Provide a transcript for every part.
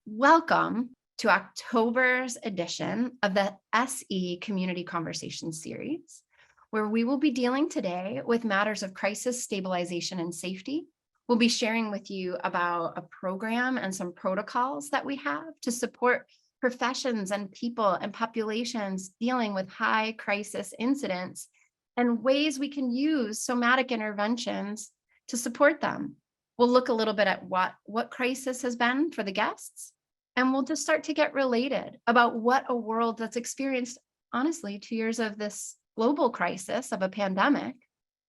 Welcome to October's edition of the SE Community Conversation Series, where we will be dealing today with matters of crisis, stabilization, and safety. We'll be sharing with you about a program and some protocols that we have to support professions and people and populations dealing with high crisis incidents and ways we can use somatic interventions to support them. We'll look a little bit at what crisis has been for the guests, and we'll just start to get related about what a world that's experienced, honestly, 2 years of this global crisis of a pandemic,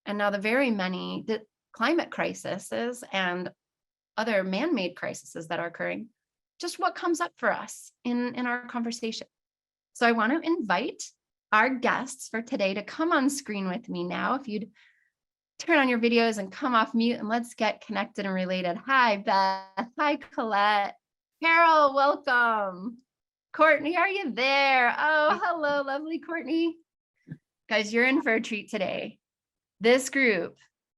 and now the very many climate crises and other man-made crises that are occurring, just what comes up for us in our conversation. So I want to invite our guests for today to come on screen with me now. If you'd turn on your videos and come off mute, and let's get connected and related. Hi, Beth. Hi, Colette. Carol, welcome. Courtney, are you there? Oh, hello, lovely Courtney. Guys, you're in for a treat today. This group,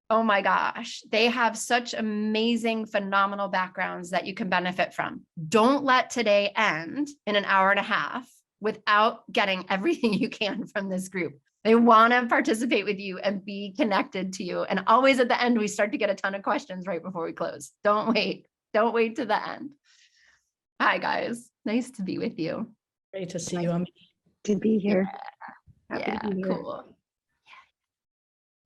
oh my gosh, they have such amazing, phenomenal backgrounds that you can benefit from. Don't let today end in an hour and a half without getting everything you can from this group. They want to participate with you and be connected to you. And always at the end, we start to get a ton of questions right before we close. Don't wait to the end. Hi, guys. Nice to be with you. Great to see you. To be here. Yeah, cool.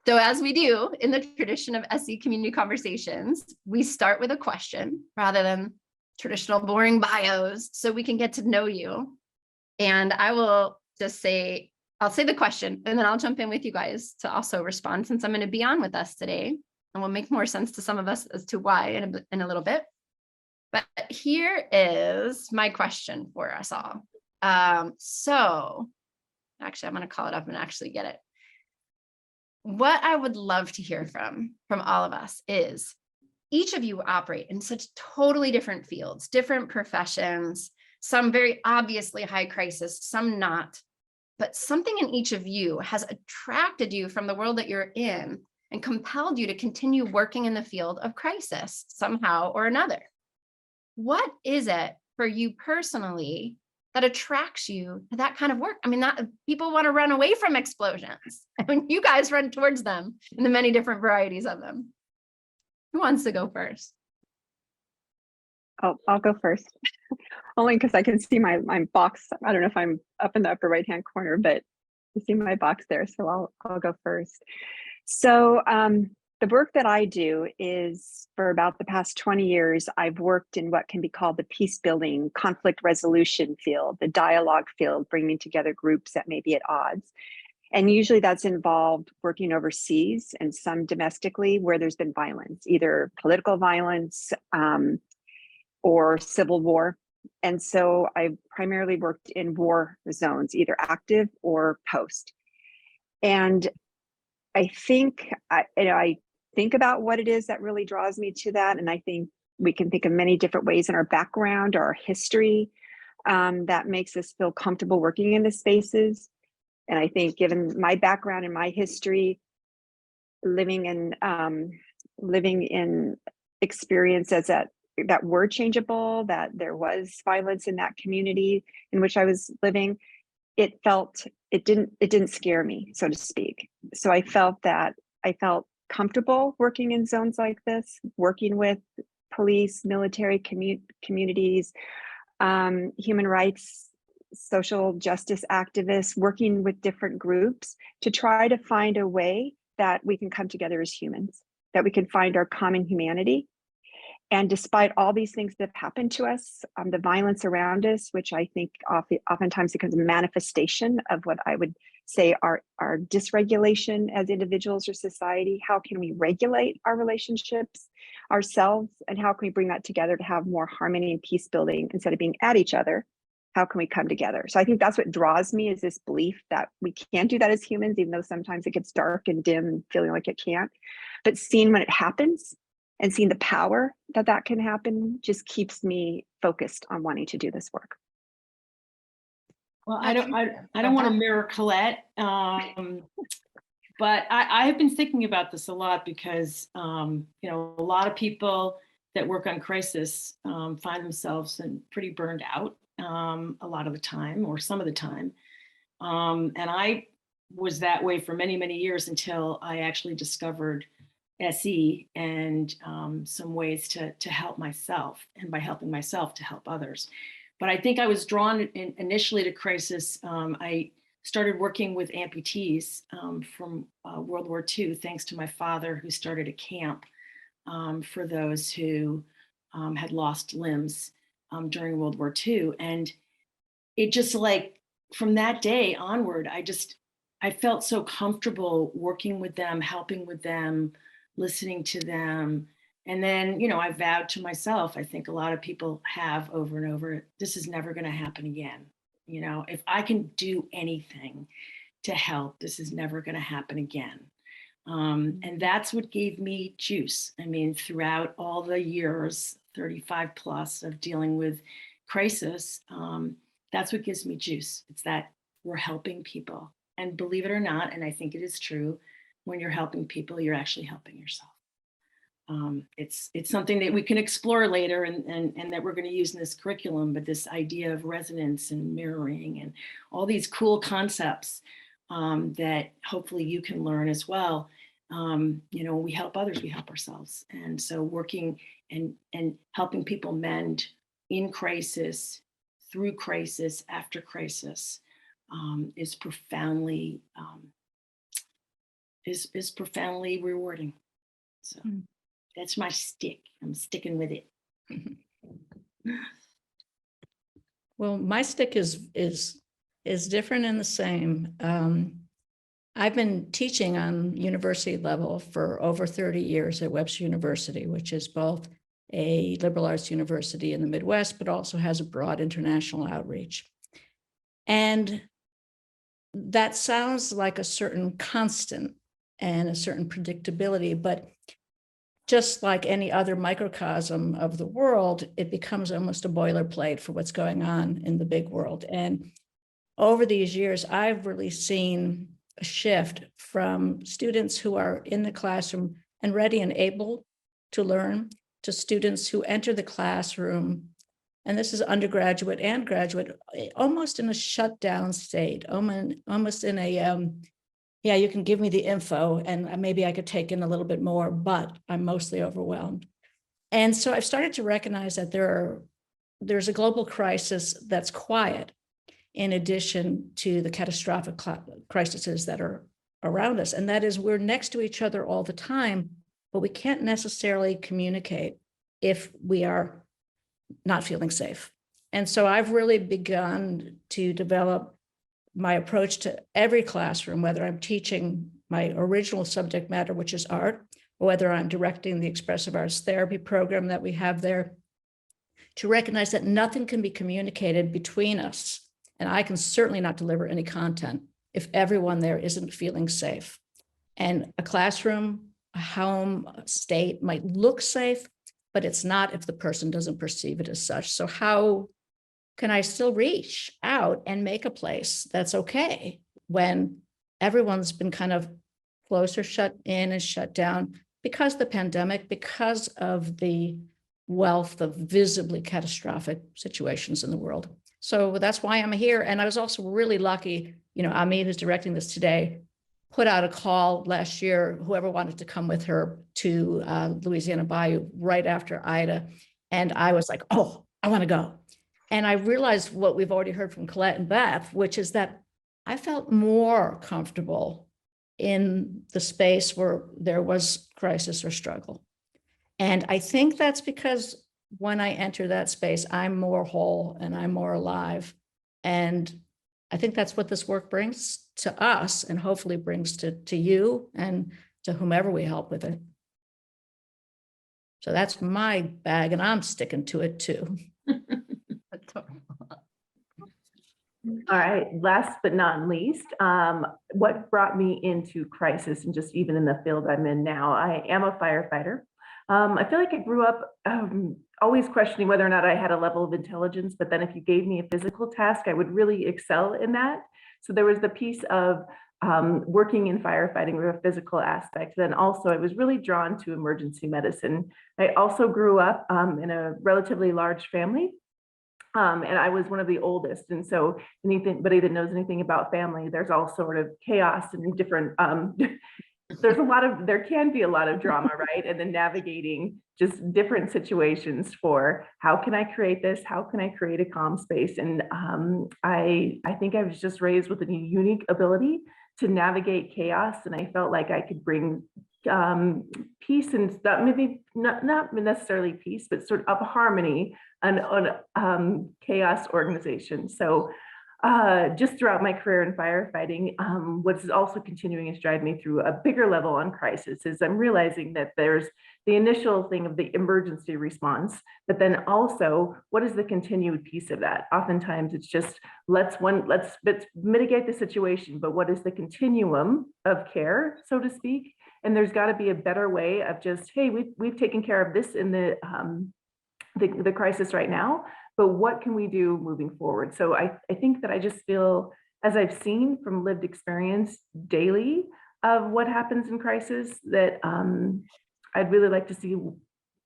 So as we do in the tradition of SE Community Conversations, we start with a question rather than traditional boring bios so we can get to know you. And I will just say, I'll say the question and then I'll jump in with you guys to also respond, since I'm going to be on with us today and will make more sense to some of us as to why in a little bit. But here is my question for us all. So actually, I'm going to call it up and actually get it. What I would love to hear from all of us is each of you operate in such totally different fields, different professions, some very obviously high crisis, some not. But something in each of you has attracted you from the world that you're in and compelled you to continue working in the field of crisis somehow or another. What is it for you personally that attracts you to that kind of work? I mean, that people want to run away from explosions. I mean, you guys run towards them in the many different varieties of them. Who wants to go first? I'll go first. Only because I can see my box. I don't know if I'm up in the upper right hand corner, but I see my box there, so I'll go first. So the work that I do is, for about the past 20 years, I've worked in what can be called the peace building, conflict resolution field, the dialogue field, bringing together groups that may be at odds. And usually that's involved working overseas and some domestically where there's been violence, either political violence or civil war. And so I primarily worked in war zones, either active or post. And I think I think about what it is that really draws me to that. And I think we can think of many different ways in our background or our history that makes us feel comfortable working in the spaces. And I think given my background and my history, living in experiences that were changeable, that there was violence in that community in which I was living, it didn't scare me, so to speak. So I felt comfortable working in zones like this, working with police, military, communities, human rights, social justice activists, working with different groups to try to find a way that we can come together as humans, that we can find our common humanity. And despite all these things that have happened to us, the violence around us, which I think oftentimes becomes a manifestation of what I would say our dysregulation as individuals or society, how can we regulate our relationships ourselves? And how can we bring that together to have more harmony and peace building instead of being at each other? How can we come together? So I think that's what draws me, is this belief that we can do that as humans, even though sometimes it gets dark and dim and feeling like it can't. But seeing when it happens, and seeing the power that that can happen just keeps me focused on wanting to do this work. Well, I don't want to mirror Colette, but I have been thinking about this a lot because, you know, a lot of people that work on crisis find themselves pretty burned out a lot of the time, or some of the time. And I was that way for many, many years until I actually discovered SE and some ways to help myself, and by helping myself to help others. But I think I was drawn initially to crisis. I started working with amputees from World War II, thanks to my father, who started a camp for those who had lost limbs during World War II. And it just, like, from that day onward, I felt so comfortable working with them, helping with them, listening to them. And then, you know, I vowed to myself, I think a lot of people have over and over, this is never going to happen again. You know, if I can do anything to help, this is never going to happen again. And that's what gave me juice. I mean, throughout all the years, 35 plus of dealing with crisis, that's what gives me juice. It's that we're helping people. And believe it or not, and I think it is true, when you're helping people, you're actually helping yourself. It's something that we can explore later and that we're going to use in this curriculum, but this idea of resonance and mirroring and all these cool concepts that hopefully you can learn as well. You know, we help others, we help ourselves. And so working and helping people mend in crisis, through crisis, after crisis, is profoundly rewarding. So that's my stick. I'm sticking with it. Well, my stick is different and the same. I've been teaching on university level for over 30 years at Webster University, which is both a liberal arts university in the Midwest, but also has a broad international outreach. And that sounds like a certain constant and a certain predictability, but just like any other microcosm of the world, it becomes almost a boilerplate for what's going on in the big world. And over these years, I've really seen a shift from students who are in the classroom and ready and able to learn to students who enter the classroom, and this is undergraduate and graduate, almost in a shutdown state, almost in a, yeah, you can give me the info and maybe I could take in a little bit more, but I'm mostly overwhelmed. And so I've started to recognize that there's a global crisis that's quiet, in addition to the catastrophic crises that are around us. And that is, we're next to each other all the time, but we can't necessarily communicate if we are not feeling safe. And so I've really begun to develop my approach to every classroom, whether I'm teaching my original subject matter, which is art, or whether I'm directing the expressive arts therapy program that we have there, to recognize that nothing can be communicated between us. And I can certainly not deliver any content if everyone there isn't feeling safe. And a classroom, a home, a state might look safe, but it's not if the person doesn't perceive it as such. So how can I still reach out and make a place that's okay when everyone's been kind of closer, shut in and shut down because of the pandemic, because of the wealth of visibly catastrophic situations in the world? So that's why I'm here. And I was also really lucky, you know, Amit, who's directing this today, put out a call last year, whoever wanted to come with her to Louisiana Bayou right after Ida. And I was like, oh, I want to go. And I realized what we've already heard from Colette and Beth, which is that I felt more comfortable in the space where there was crisis or struggle. And I think that's because when I enter that space, I'm more whole and I'm more alive. And I think that's what this work brings to us, and hopefully brings to you and to whomever we help with it. So that's my bag, and I'm sticking to it too. All right, last but not least, what brought me into crisis, and just even in the field I'm in now, I am a firefighter. I feel like I grew up always questioning whether or not I had a level of intelligence, but then if you gave me a physical task, I would really excel in that. So there was the piece of working in firefighting with a physical aspect. Then also I was really drawn to emergency medicine. I also grew up in a relatively large family. And I was one of the oldest. And so anybody that knows anything about family, there's all sort of chaos and different, there can be a lot of drama, right? And then navigating just different situations for how can I create this? How can I create a calm space? And I think I was just raised with a unique ability to navigate chaos. And I felt like I could bring peace and stuff, maybe not necessarily peace, but sort of harmony on chaos organization. So just throughout my career in firefighting, what's also continuing to drive me through a bigger level on crisis is I'm realizing that there's the initial thing of the emergency response, but then also what is the continued piece of that? Oftentimes it's just let's mitigate the situation, but what is the continuum of care, so to speak? And there's got to be a better way of just, hey, we've taken care of this in the crisis right now, but what can we do moving forward? So I think that I just feel, as I've seen from lived experience daily of what happens in crisis, that I'd really like to see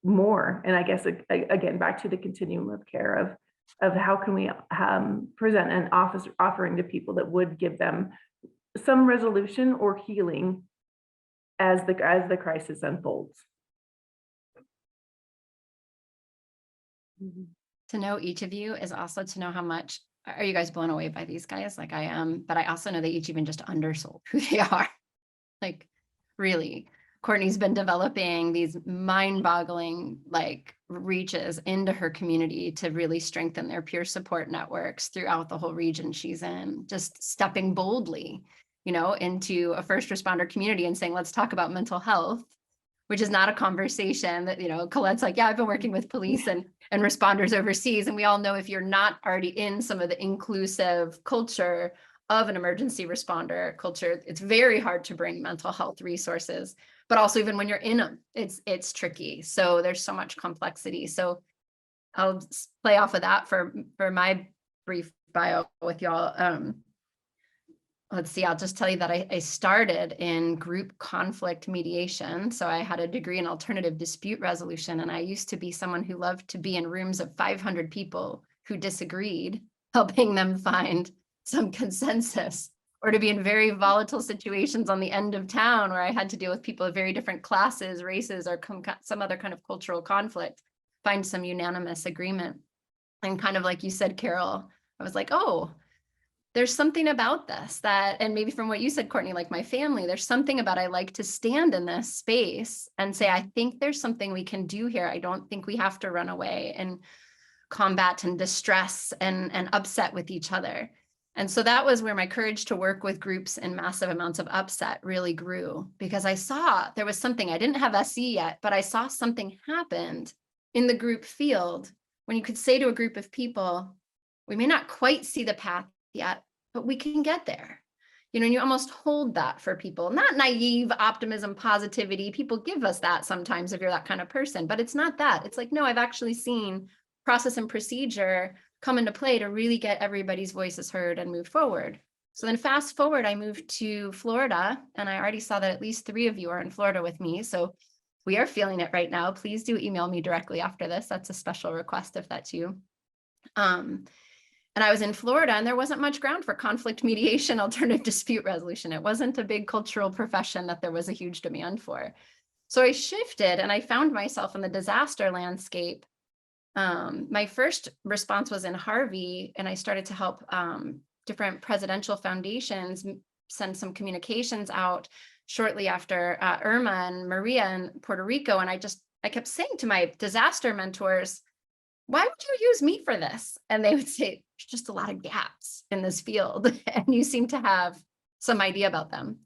more. And I guess, again, back to the continuum of care of how can we present an offering to people that would give them some resolution or healing as the crisis unfolds. To know each of you is also to know how much, are you guys blown away by these guys? Like I am, but I also know they each even just undersold who they are. Like really, Courtney's been developing these mind-boggling like reaches into her community to really strengthen their peer support networks throughout the whole region she's in, just stepping boldly, into a first responder community and saying, let's talk about mental health, which is not a conversation that, Colette's like, yeah, I've been working with police and responders overseas. And we all know if you're not already in some of the inclusive culture of an emergency responder culture, it's very hard to bring mental health resources, but also even when you're in them, it's tricky. So there's so much complexity. So I'll play off of that for my brief bio with y'all. Let's see, I'll just tell you that I started in group conflict mediation. So I had a degree in alternative dispute resolution, and I used to be someone who loved to be in rooms of 500 people who disagreed, helping them find some consensus, or to be in very volatile situations on the end of town where I had to deal with people of very different classes, races, or some other kind of cultural conflict, find some unanimous agreement. And kind of like you said, Carol, I was like, oh, there's something about this that, and maybe from what you said, Courtney, like my family, there's something about I like to stand in this space and say, I think there's something we can do here. I don't think we have to run away and combat and distress and upset with each other. And so that was where my courage to work with groups in massive amounts of upset really grew, because I saw there was something, I didn't have SE yet, but I saw something happened in the group field when you could say to a group of people, we may not quite see the path yet, but we can get there. And you almost hold that for people, not naive optimism, positivity. People give us that sometimes if you're that kind of person, but it's not that. It's like, no, I've actually seen process and procedure come into play to really get everybody's voices heard and move forward. So then fast forward, I moved to Florida, and I already saw that at least 3 of you are in Florida with me. So we are feeling it right now. Please do email me directly after this. That's a special request if that's you. And I was in Florida, and there wasn't much ground for conflict mediation, alternative dispute resolution. It wasn't a big cultural profession that there was a huge demand for. So I shifted, and I found myself in the disaster landscape. My first response was in Harvey, and I started to help different presidential foundations send some communications out shortly after Irma and Maria in Puerto Rico. And I kept saying to my disaster mentors, why would you use me for this? And they would say, there's just a lot of gaps in this field, and you seem to have some idea about them,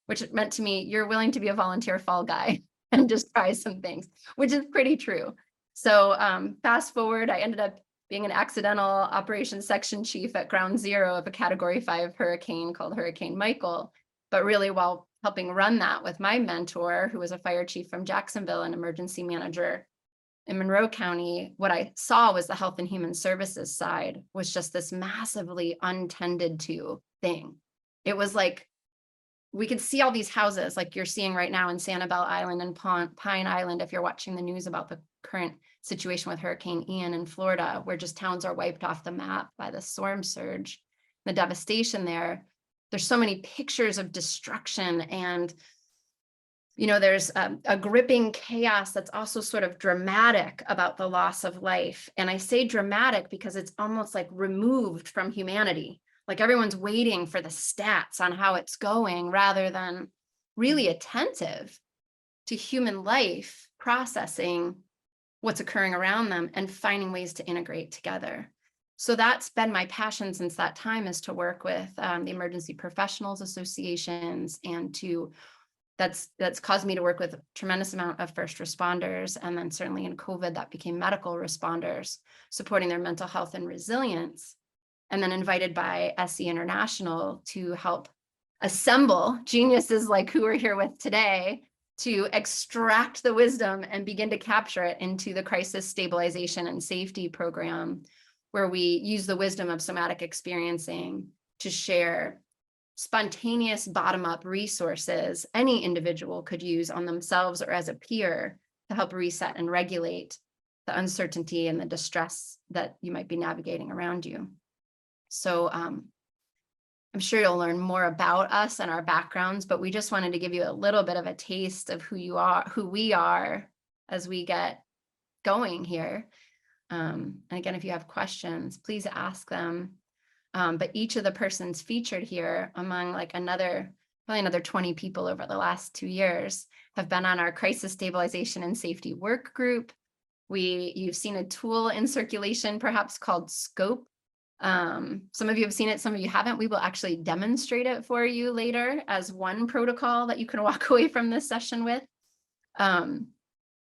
which meant to me, you're willing to be a volunteer fall guy and just try some things, which is pretty true. So fast forward, I ended up being an accidental operations section chief at ground zero of a Category 5 hurricane called Hurricane Michael. But really, while helping run that with my mentor, who was a fire chief from Jacksonville and emergency manager in Monroe County, what I saw was the health and human services side was just this massively untended to thing. It was like, we could see all these houses like you're seeing right now in Sanibel Island and Pine Island, if you're watching the news about the current situation with Hurricane Ian in Florida, where just towns are wiped off the map by the storm surge, the devastation there. There's so many pictures of destruction, and there's a gripping chaos that's also sort of dramatic about the loss of life. And I say dramatic because it's almost like removed from humanity. Like everyone's waiting for the stats on how it's going rather than really attentive to human life, processing what's occurring around them and finding ways to integrate together. So that's been my passion since that time, is to work with the emergency professionals associations, and that's caused me to work with a tremendous amount of first responders. And then certainly in COVID, that became medical responders, supporting their mental health and resilience. And then invited by SE International to help assemble geniuses like who we're here with today to extract the wisdom and begin to capture it into the crisis stabilization and safety program, where we use the wisdom of somatic experiencing to share spontaneous bottom-up resources any individual could use on themselves or as a peer to help reset and regulate the uncertainty and the distress that you might be navigating around you. So I'm sure you'll learn more about us and our backgrounds, but we just wanted to give you a little bit of a taste of who we are as we get going here. And again, if you have questions, please ask them. But each of the persons featured here, among like probably another 20 people over the last 2 years, have been on our crisis stabilization and safety work group. You've seen a tool in circulation, perhaps called Scope. Some of you have seen it, some of you haven't. We will actually demonstrate it for you later as one protocol that you can walk away from this session with.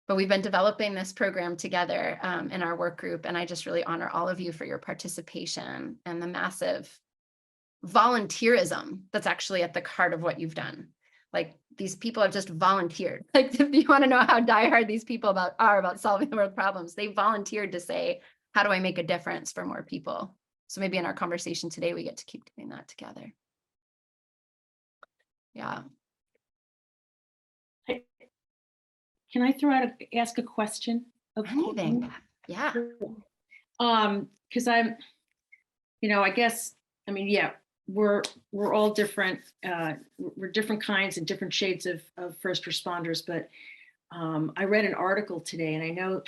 But we've been developing this program together in our work group, and I just really honor all of you for your participation and the massive volunteerism that's actually at the heart of what you've done. Like, these people have just volunteered. Like, if you want to know how diehard these people are about solving the world problems, they volunteered to say, how do I make a difference for more people? So maybe in our conversation today, we get to keep doing that together. Yeah. Can I ask a question of Anything? Courtney? Yeah. Because we're all different. We're different kinds and different shades of first responders. But I read an article today, and I know,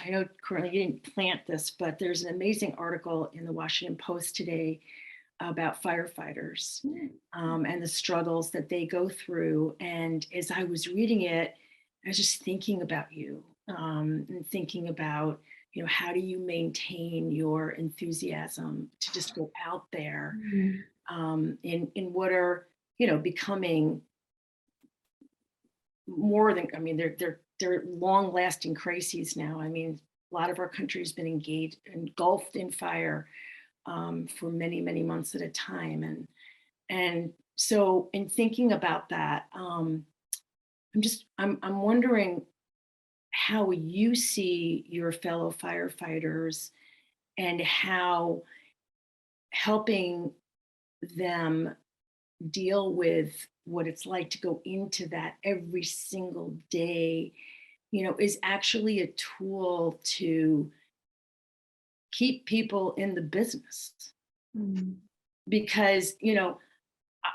Courtney, you didn't plant this, but there's an amazing article in the Washington Post today about firefighters and the struggles that they go through. And as I was reading it, I was just thinking about you and thinking about, how do you maintain your enthusiasm to just go out there in what are, becoming more than, they're long-lasting crises now. I mean, a lot of our country has been engulfed in fire for many, many months at a time. And so in thinking about that, I'm wondering how you see your fellow firefighters and how helping them deal with what it's like to go into that every single day, is actually a tool to keep people in the business. Because,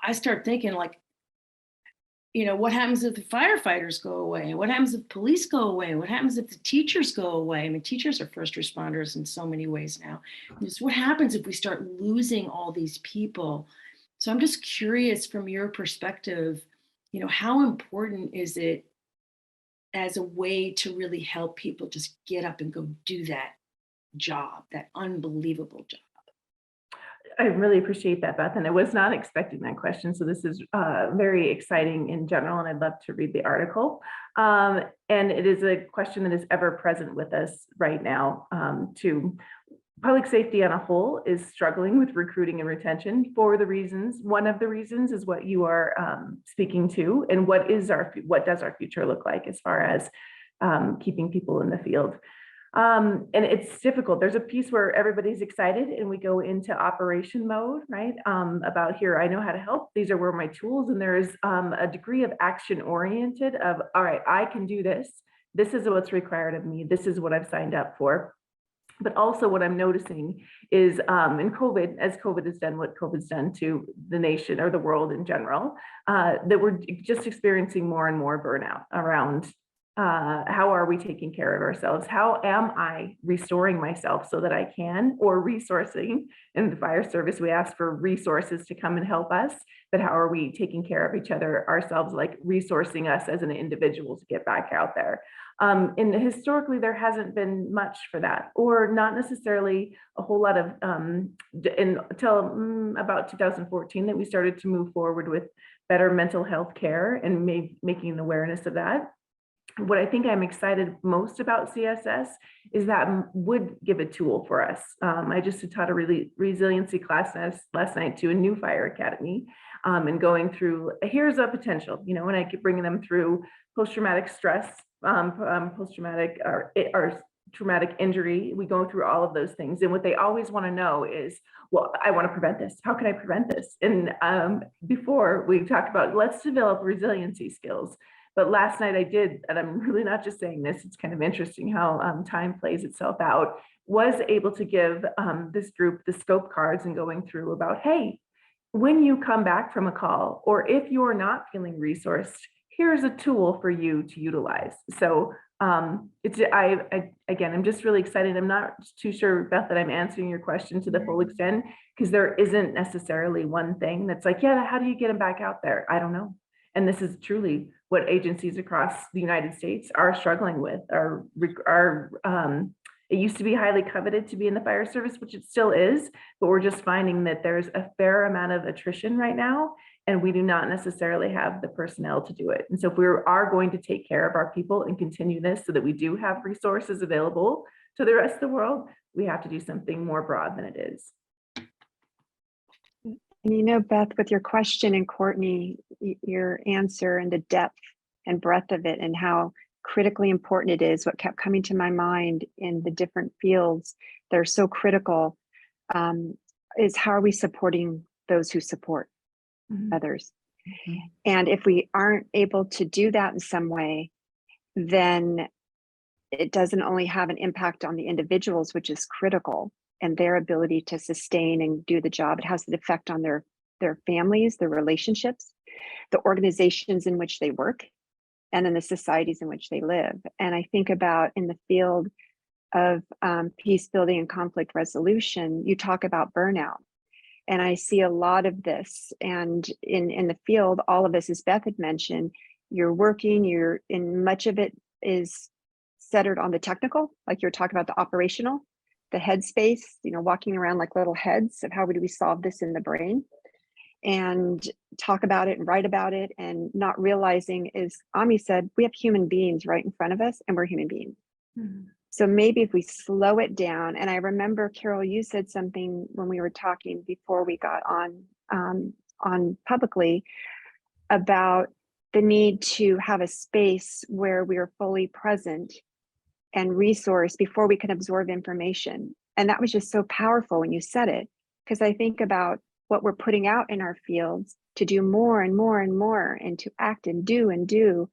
I start thinking like, what happens if the firefighters go away? What happens if police go away? What happens if the teachers go away? I mean, teachers are first responders in so many ways now. Just what happens if we start losing all these people? So I'm just curious from your perspective, how important is it as a way to really help people just get up and go do that job, that unbelievable job? I really appreciate that, Beth, and I was not expecting that question. So this is very exciting in general, and I'd love to read the article. And it is a question that is ever present with us right now, to public safety on a whole is struggling with recruiting and retention for the reasons. One of the reasons is what you are speaking to, and what does our future look like as far as keeping people in the field. And it's difficult. There's a piece where everybody's excited and we go into operation mode, right? About here, I know how to help. These are where my tools, and there is a degree of action oriented of, all right, I can do this. This is what's required of me. This is what I've signed up for. But also what I'm noticing is in COVID, as COVID has done what COVID's done to the nation or the world in general, that we're just experiencing more and more burnout around how are we taking care of ourselves? How am I restoring myself so that I can, or resourcing? In the fire service, we ask for resources to come and help us, but how are we taking care of each other, ourselves, like resourcing us as an individual to get back out there? And historically, there hasn't been much for that, or not necessarily a whole lot of, until about 2014 that we started to move forward with better mental health care and making an awareness of that. What I think I'm excited most about CSS is that would give a tool for us. I just taught a resiliency class last night to a new fire academy, and going through, here's a potential, you know, when I keep bringing them through post-traumatic stress, post-traumatic or traumatic injury, we go through all of those things. And what they always want to know is, well, I want to prevent this. How can I prevent this? And before we talked about, let's develop resiliency skills. But last night I did, and I'm really not just saying this, it's kind of interesting how time plays itself out, was able to give this group the scope cards and going through about, hey, when you come back from a call, or if you're not feeling resourced, here's a tool for you to utilize. So again, I'm just really excited. I'm not too sure, Beth, that I'm answering your question to the full extent, because there isn't necessarily one thing that's like, yeah, how do you get them back out there? I don't know. And this is truly what agencies across the United States are struggling with. It used to be highly coveted to be in the fire service, which it still is, but we're just finding that there's a fair amount of attrition right now, and we do not necessarily have the personnel to do it. And so if we are going to take care of our people and continue this so that we do have resources available to the rest of the world, we have to do something more broad than it is. And you know, Beth, with your question, and Courtney, your answer and the depth and breadth of it and how critically important it is, what kept coming to my mind in the different fields that are so critical, is how are we supporting those who support others? And if we aren't able to do that in some way, then it doesn't only have an impact on the individuals, which is critical, and their ability to sustain and do the job. It has an effect on their families, their relationships, the organizations in which they work, and in the societies in which they live. And I think about in the field of peace building and conflict resolution, you talk about burnout. And I see a lot of this. And in the field, all of this, as Beth had mentioned, you're working, much of it is centered on the technical, like you're talking about the operational, the headspace, walking around like little heads of how do we solve this in the brain, and talk about it and write about it, and not realizing, as Ami said, we have human beings right in front of us, and we're human beings. So maybe if we slow it down, and I remember, Carol, you said something when we were talking before we got on publicly about the need to have a space where we are fully present and resource before we can absorb information. And that was just so powerful when you said it, because I think about what we're putting out in our fields to do more and more and more, and to act and do and do.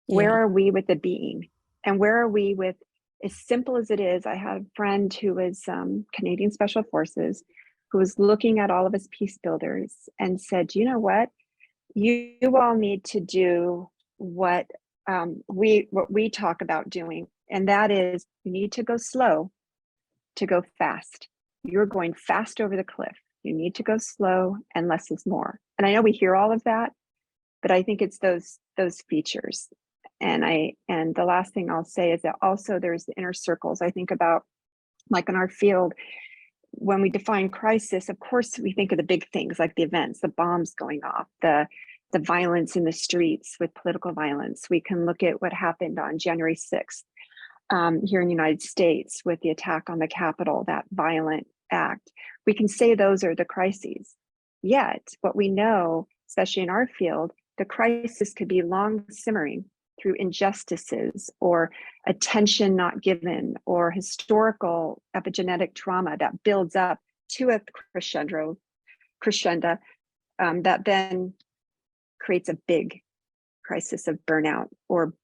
Where are we with the being? And where are we with, as simple as it is, I had a friend who was Canadian Special Forces, who was looking at all of us peace builders and said, you know what? You all need to do what we talk about doing. And that is, you need to go slow to go fast. You're going fast over the cliff. You need to go slow, and less is more. And I know we hear all of that, but I think it's those features. And the last thing I'll say is that also there's the inner circles. I think about, like in our field, when we define crisis, of course, we think of the big things like the events, the bombs going off, the violence in the streets with political violence. We can look at what happened on January 6th. here in the United States with the attack on the Capitol, that violent act. We can say those are the crises. Yet, what we know, especially in our field, the crisis could be long simmering through injustices or attention not given or historical epigenetic trauma that builds up to a crescendo that then creates a big crisis of burnout or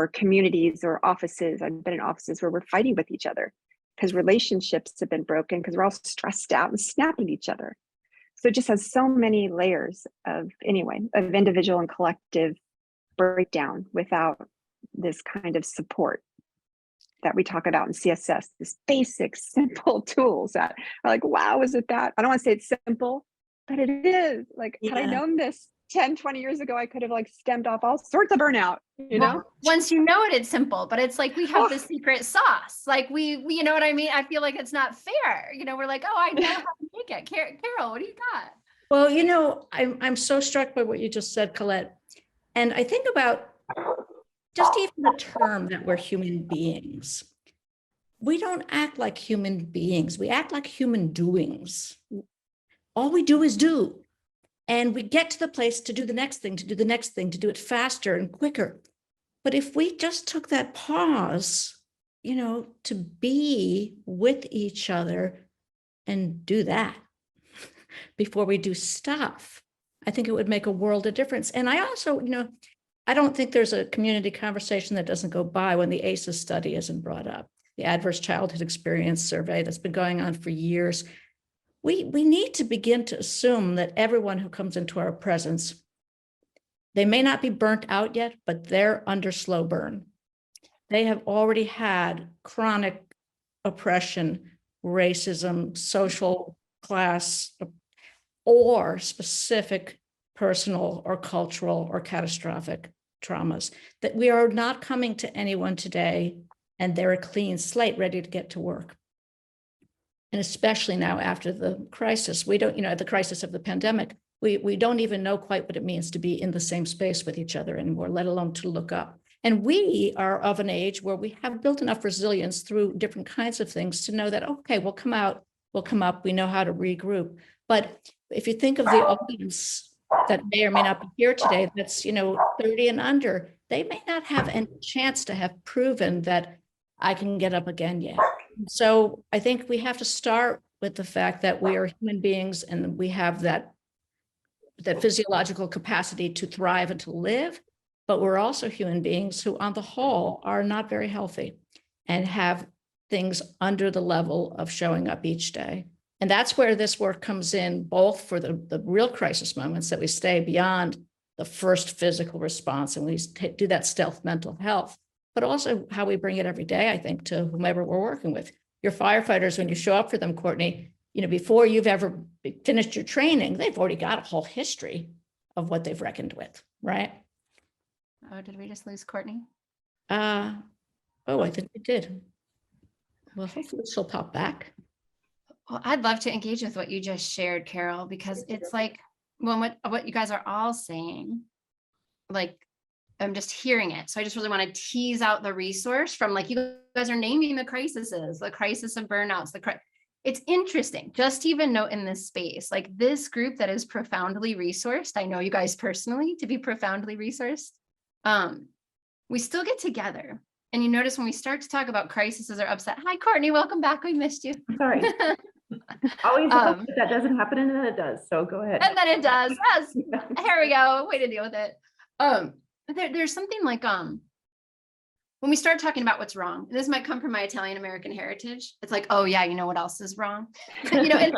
communities or offices. I've been in offices where we're fighting with each other because relationships have been broken because we're all stressed out and snapping at each other. So it just has so many layers of individual and collective breakdown without this kind of support that we talk about in CSS, this basic, simple tools that are like, wow, is it that? I don't want to say it's simple, but it is. Like, had I known this 10, 20 years ago, I could have like stemmed off all sorts of burnout, you know? Once you know it, it's simple, but it's like we have the secret sauce. Like you know what I mean? I feel like it's not fair. You know, we're like, oh, I know how to make it. Carol, what do you got? Well, you know, I'm so struck by what you just said, Colette. And I think about just even the term that we're human beings. We don't act like human beings. We act like human doings. All we do is do. And we get to the place to do the next thing, to do the next thing, to do it faster and quicker. But if we just took that pause, you know, to be with each other and do that before we do stuff, I think it would make a world of difference. And I also, you know, I don't think there's a community conversation that doesn't go by when the ACEs study isn't brought up. The Adverse Childhood Experience Survey that's been going on for years. We need to begin to assume that everyone who comes into our presence, they may not be burnt out yet, but they're under slow burn. They have already had chronic oppression, racism, social class, or specific personal or cultural or catastrophic traumas, that we are not coming to anyone today and they're a clean slate ready to get to work. And especially now after the crisis, we don't, you know, the crisis of the pandemic, we don't even know quite what it means to be in the same space with each other anymore, let alone to look up. And we are of an age where we have built enough resilience through different kinds of things to know that, okay, we'll come out, we'll come up, we know how to regroup. But if you think of the audience that may or may not be here today, that's, you know, 30 and under, they may not have any chance to have proven that I can get up again yet. So I think we have to start with the fact that we are human beings and we have that physiological capacity to thrive and to live, but we're also human beings who on the whole are not very healthy and have things under the level of showing up each day. And that's where this work comes in, both for the real crisis moments that we stay beyond the first physical response and we do that stealth mental health, but also how we bring it every day, I think, to whomever we're working with. Your firefighters, when you show up for them, Courtney, you know, before you've ever finished your training, they've already got a whole history of what they've reckoned with, right? Oh, did we just lose Courtney? I think we did. Well, hopefully she'll pop back. Well, I'd love to engage with what you just shared, Carol, because it's like, well, what you guys are all saying, like, I'm just hearing it. So I just really want to tease out the resource from, like, you guys are naming the crises, the crisis of burnouts, it's interesting just to even note in this space, like this group that is profoundly resourced. I know you guys personally to be profoundly resourced. We still get together. And you notice when we start to talk about crises or upset, hi, Courtney, welcome back. We missed you. Sorry. Always that doesn't happen and then it does. So go ahead. And then it does. Yes. Here we go. Way to deal with it. There's something like when we start talking about what's wrong, and this might come from my Italian American heritage. It's like, oh yeah, you know what else is wrong? You know, and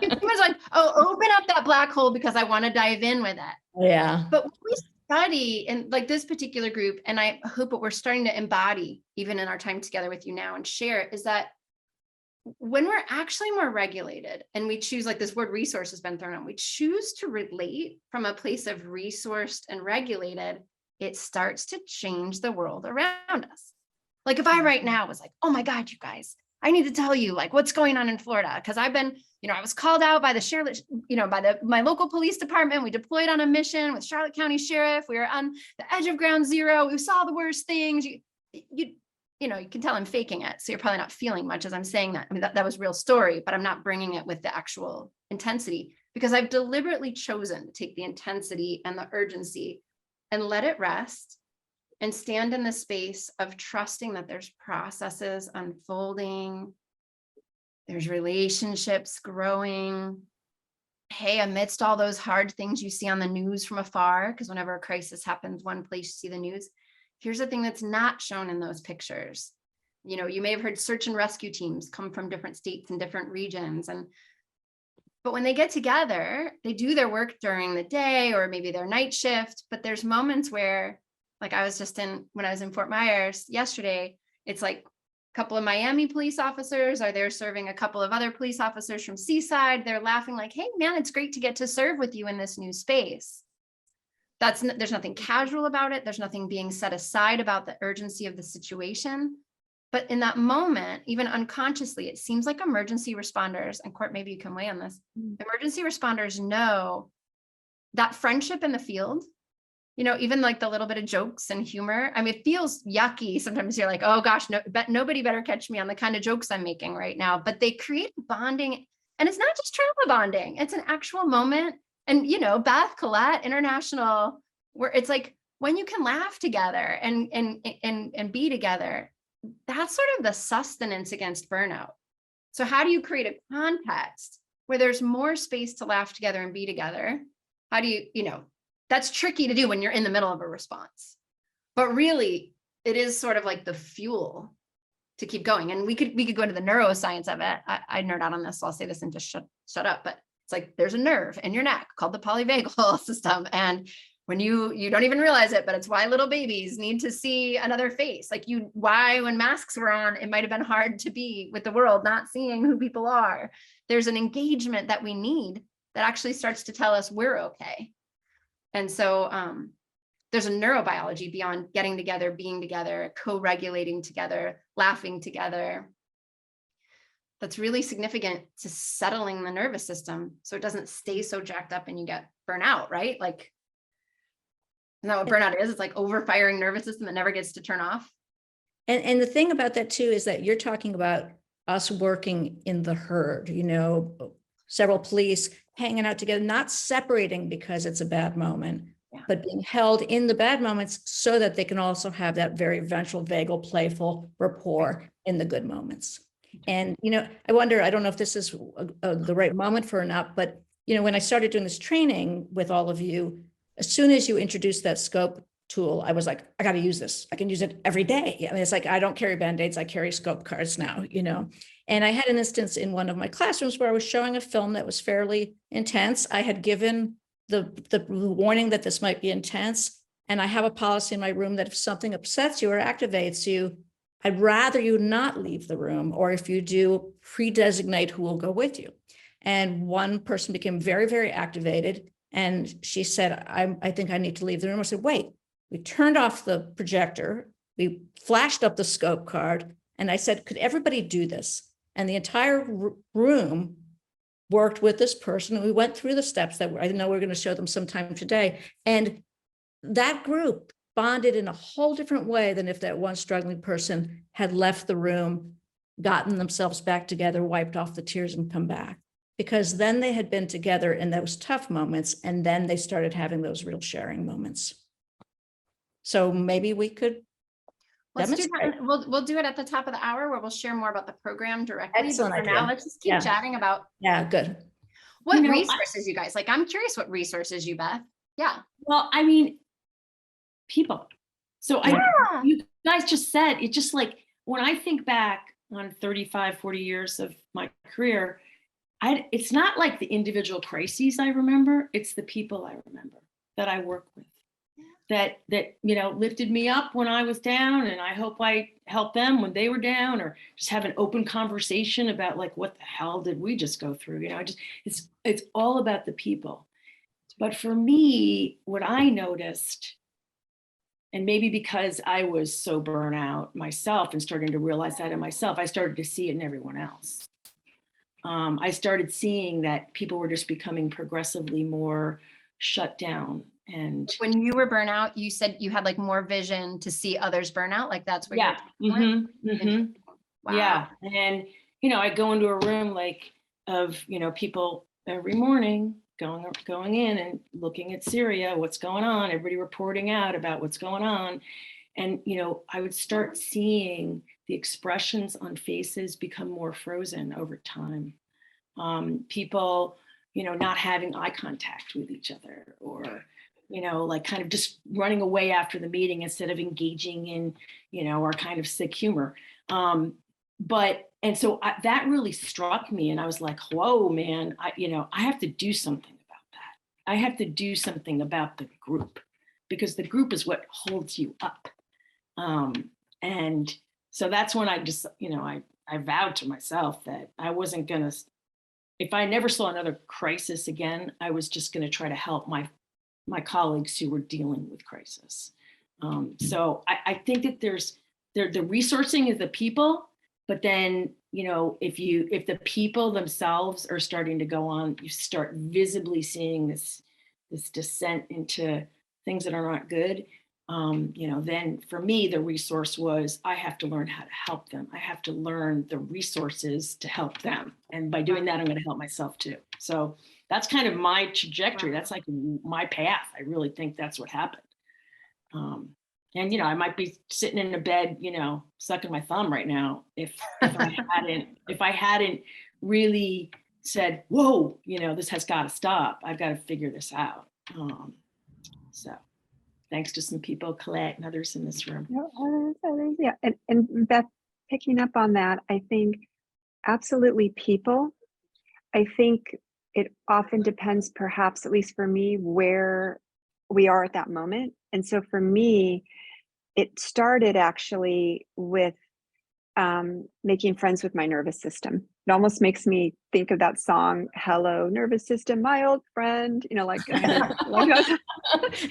it's like, oh, open up that black hole because I want to dive in with it. Yeah. But when we study and like this particular group, and I hope what we're starting to embody even in our time together with you now and share is that when we're actually more regulated and we choose, like this word resource has been thrown out, we choose to relate from a place of resourced and regulated, it starts to change the world around us. Like if I right now was like, oh my God, you guys, I need to tell you like what's going on in Florida. Because I've been, you know, I was called out by the Charlotte, you know, by my local police department. We deployed on a mission with Charlotte County Sheriff. We were on the edge of ground zero. We saw the worst things. You you know, you can tell I'm faking it. So you're probably not feeling much as I'm saying that. I mean, that was real story, but I'm not bringing it with the actual intensity because I've deliberately chosen to take the intensity and the urgency and let it rest and stand in the space of trusting that there's processes unfolding, there's relationships growing. Hey, amidst all those hard things you see on the news from afar, because whenever a crisis happens, one place you see the news, here's the thing that's not shown in those pictures. You know, you may have heard search and rescue teams come from different states and different regions. But when they get together, they do their work during the day or maybe their night shift. But there's moments where, like when I was in Fort Myers yesterday, it's like a couple of Miami police officers are there serving a couple of other police officers from Seaside. They're laughing like, hey, man, it's great to get to serve with you in this new space. There's nothing casual about it. There's nothing being set aside about the urgency of the situation. But in that moment, even unconsciously, it seems like emergency responders, and Court, maybe you can weigh on this. Emergency responders know that friendship in the field, you know, even like the little bit of jokes and humor. I mean, it feels yucky. Sometimes you're like, oh gosh, nobody better catch me on the kind of jokes I'm making right now. But they create bonding, and it's not just trauma bonding. It's an actual moment. And, you know, Beth, Colette, International, where it's like when you can laugh together and be together, that's sort of the sustenance against burnout. So how do you create a context where there's more space to laugh together and be together? How do you, that's tricky to do when you're in the middle of a response, but really it is sort of like the fuel to keep going. And we could go into the neuroscience of it. I nerd out on this, so I'll say this and just shut up. But it's like, there's a nerve in your neck called the polyvagal system. And when you don't even realize it, but it's why little babies need to see another face. Like why when masks were on, it might've been hard to be with the world, not seeing who people are. There's an engagement that we need that actually starts to tell us we're okay. And so there's a neurobiology beyond getting together, being together, co-regulating together, laughing together. That's really significant to settling the nervous system so it doesn't stay so jacked up and you get burnout, right? Like, isn't that what burnout is? It's like overfiring nervous system that never gets to turn off. And the thing about that too is that you're talking about us working in the herd, several police hanging out together, not separating because it's a bad moment, but being held in the bad moments so that they can also have that very ventral, vagal, playful rapport in the good moments. And, I wonder, I don't know if this is the right moment for or not, but, when I started doing this training with all of you, as soon as you introduced that scope tool, I was like, I got to use this. I can use it every day. I mean, it's like, I don't carry Band-Aids, I carry scope cards now, And I had an instance in one of my classrooms where I was showing a film that was fairly intense. I had given the warning that this might be intense. And I have a policy in my room that if something upsets you or activates you, I'd rather you not leave the room, or if you do, pre-designate who will go with you. And one person became very, very activated. And she said, I think I need to leave the room. I said, wait. We turned off the projector. We flashed up the scope card. And I said, could everybody do this? And the entire room worked with this person. And we went through the steps that I know we're going to show them sometime today. And that group bonded in a whole different way than if that one struggling person had left the room, gotten themselves back together, wiped off the tears and come back. Because then they had been together in those tough moments, and then they started having those real sharing moments. So maybe we could demonstrate. We'll do it at the top of the hour where we'll share more about the program directly. Excellent For idea. now, let's just keep chatting about good. What resources you guys like. I'm curious what resources you, Beth. Yeah. Well, I mean, people. So you guys just said it, just like when I think back on 35, 40 years of my career, it's not like the individual crises I remember, it's the people I remember that I work with, that lifted me up when I was down, and I hope I helped them when they were down, or just have an open conversation about like, what the hell did we just go through? It's all about the people. But for me, what I noticed, and maybe because I was so burnt out myself and starting to realize that in myself, I started to see it in everyone else. I started seeing that people were just becoming progressively more shut down, And When you were burnout, you said you had like more vision to see others burn out. Like that's what yeah. you're Wow. Yeah. And, I go into a room of, people every morning going in and looking at Syria, what's going on, everybody reporting out about what's going on. And, I would start seeing the expressions on faces become more frozen over time. People, not having eye contact with each other, or, kind of just running away after the meeting instead of engaging in, our kind of sick humor. And so that really struck me, and I was like, whoa, man, I have to do something about that. I have to do something about the group, because the group is what holds you up. And so that's when I just, I vowed to myself that I wasn't going to, if I never saw another crisis again, I was just going to try to help my colleagues who were dealing with crisis. So I think that there's the resourcing of the people, but then, if the people themselves are starting to go on, you start visibly seeing this descent into things that are not good. Then for me, the resource was, I have to learn how to help them. I have to learn the resources to help them. And by doing that, I'm going to help myself too. So that's kind of my trajectory. That's like my path. I really think that's what happened. And, I might be sitting in a bed, sucking my thumb right now if I hadn't really said, whoa, this has got to stop. I've got to figure this out. So thanks to some people, Colette and others in this room. Yeah. And Beth, picking up on that, I think absolutely people. I think it often depends, perhaps, at least for me, where we are at that moment. And so for me, it started actually with making friends with my nervous system. It almost makes me think of that song, "Hello, Nervous System, My Old Friend." Like, Is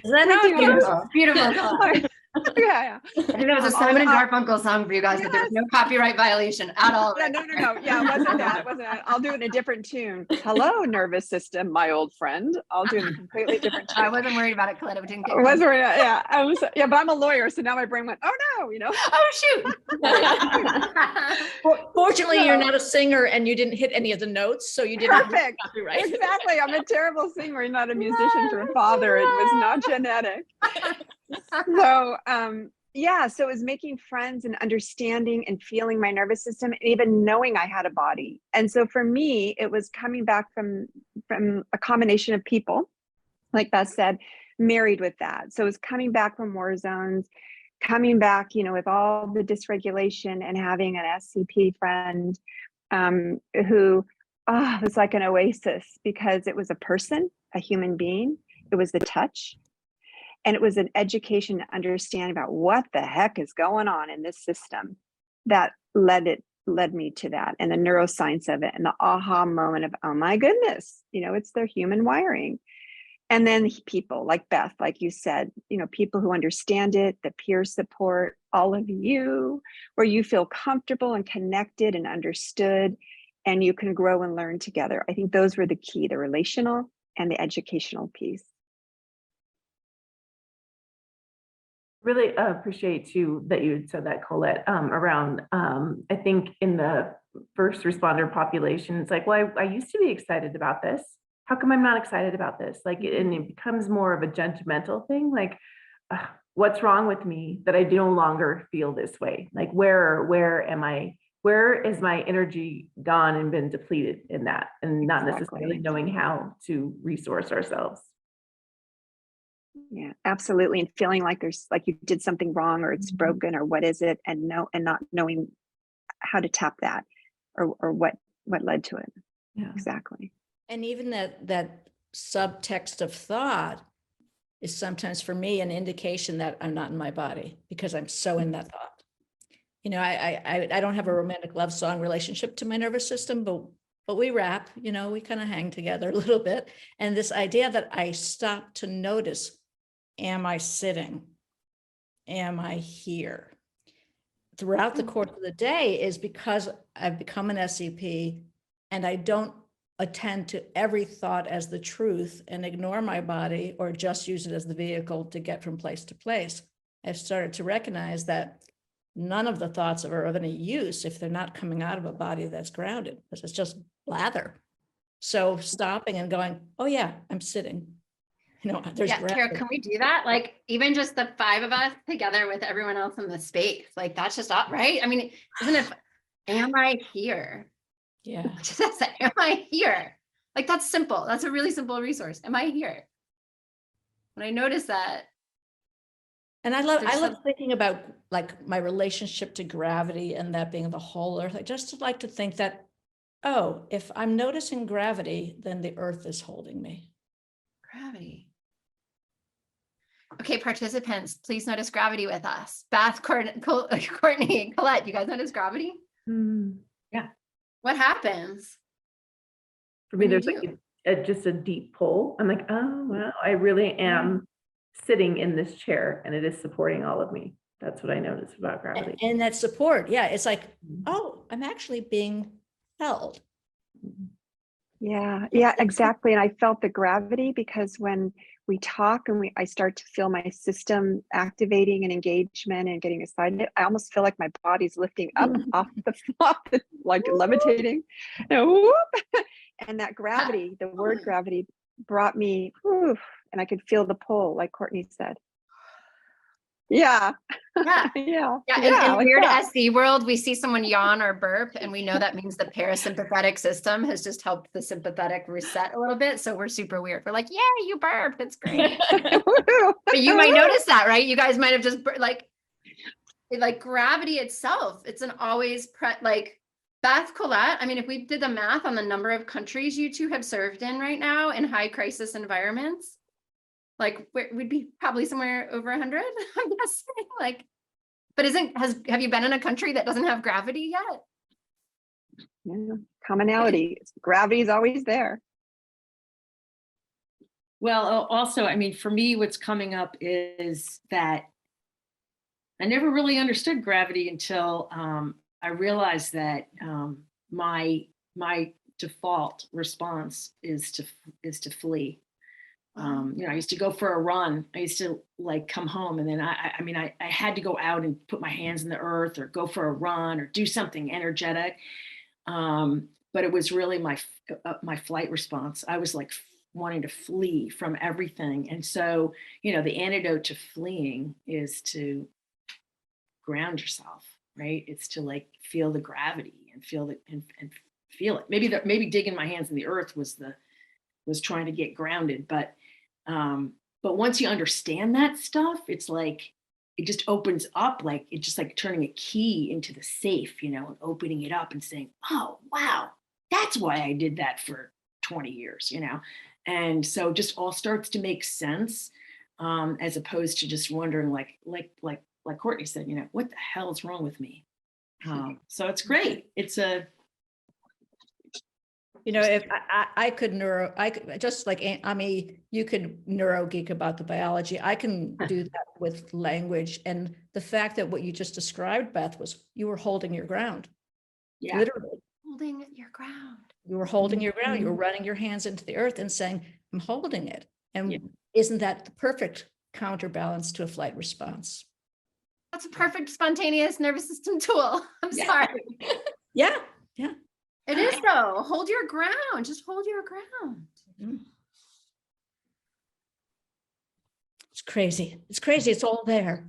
that beautiful? Yeah. I think that was a Simon and Garfunkel song for you guys, but there's no copyright violation at all. Yeah, no. Yeah, it wasn't that. I'll do it in a different tune. "Hello, Nervous System, My Old Friend." I'll do it in a completely different tune. I wasn't worried about it, Colette. It didn't get yeah, but I'm a lawyer, so now my brain went, oh no, Oh shoot. Fortunately, you're not a singer and you didn't hit any of the notes, so you didn't Perfect. copyright. Exactly. I'm a terrible singer, not a musician to a father. It was not genetic. So so it was making friends and understanding and feeling my nervous system, and even knowing I had a body. And so for me, it was coming back from a combination of people, like Beth said, married with that. So it was coming back from war zones, coming back, with all the dysregulation, and having an SCP friend who was like an oasis, because it was a person, a human being. It was the touch. And it was an education to understand about what the heck is going on in this system that led me to that, and the neuroscience of it, and the aha moment of, oh my goodness, it's their human wiring. And then people like Beth, like you said, people who understand it, the peer support, all of you, where you feel comfortable and connected and understood, and you can grow and learn together. I think those were the key, the relational and the educational piece. Really appreciate too that you said that, Colette, around I think in the first responder population, it's like, well, I used to be excited about this. How come I'm not excited about this? And it becomes more of a judgmental thing. Like, what's wrong with me that I no longer feel this way? Like, where am I? Where is my energy gone and been depleted in that, and not necessarily knowing how to resource ourselves. Yeah, absolutely. And feeling like there's, like, you did something wrong, or it's broken, or what is it, and not knowing how to tap that, or what led to it. Yeah, exactly. And even that subtext of thought is sometimes for me an indication that I'm not in my body, because I'm so in that thought. I don't have a romantic love song relationship to my nervous system, but we rap, we kind of hang together a little bit. And this idea that I stop to notice, am I sitting? Am I here? Throughout the course of the day is because I've become an SCP, and I don't attend to every thought as the truth and ignore my body or just use it as the vehicle to get from place to place. I've started to recognize that none of the thoughts are of any use if they're not coming out of a body that's grounded, because it's just blather. So stopping and going, oh yeah, I'm sitting. There's Yeah, Kara, gravity. can we do that? Like even just the 5 of us together with everyone else in the space, like that's just up, right? I mean, isn't it, am I here? Yeah. Just am I here? Like that's simple. That's a really simple resource. Am I here? When I notice that. And I love There's thinking about like my relationship to gravity and that being the whole earth. I just like to think that, oh, if I'm noticing gravity, then the earth is holding me. Gravity. Okay, participants, please notice gravity with us. Beth, Courtney, Colette, you guys notice gravity? Yeah. What happens? For me, What there's do you like just a deep pull. I'm like, oh, wow, I really am sitting in this chair and it is supporting all of me. That's what I notice about gravity. And that support, yeah, it's like, oh, I'm actually being held. Yeah, exactly. And I felt the gravity because when we talk and I start to feel my system activating and engagement and getting excited, I almost feel like my body's lifting up off the like levitating. Whoop. And that gravity, the word gravity brought me, and I could feel the pull, like Courtney said. Yeah. Yeah. Yeah. In like weird that. SE world, we see someone yawn or burp, and we know that means the parasympathetic system has just helped the sympathetic reset a little bit. So we're super weird. We're like, yeah, you burped. It's great. But you might notice that, right? You guys might have just like gravity itself. It's an always like Beth, Colette. I mean, if we did the math on the number of countries you two have served in right now in high crisis environments, like we'd be probably somewhere over 100. I'm guessing. Like, but have you been in a country that doesn't have gravity yet? Yeah. Commonality. Gravity is always there. Well, also, I mean, for me, what's coming up is that I never really understood gravity until I realized that my default response is to flee. I used to go for a run. I used to like come home, and then I had to go out and put my hands in the earth or go for a run or do something energetic. But it was really my flight response. I was like wanting to flee from everything. And so, the antidote to fleeing is to ground yourself, right? It's to like feel the gravity and feel it and feel it. Maybe digging my hands in the earth was trying to get grounded. But once you understand that stuff, it's like, it just opens up, like it's just like turning a key into the safe, and opening it up and saying, oh, wow, that's why I did that for 20 years, And so just all starts to make sense, as opposed to just wondering like Courtney said, what the hell is wrong with me? So it's great. It's if I could just like, you could neuro geek about the biology. I can do that with language. And the fact that what you just described, Beth, was you were holding your ground. Yeah. Literally. Holding your ground. You were holding your ground. You were running your hands into the earth and saying, I'm holding it. And isn't that the perfect counterbalance to a flight response? That's a perfect spontaneous nervous system tool. I'm sorry. Yeah. It is though. Hold your ground. Just hold your ground. It's crazy. It's all there.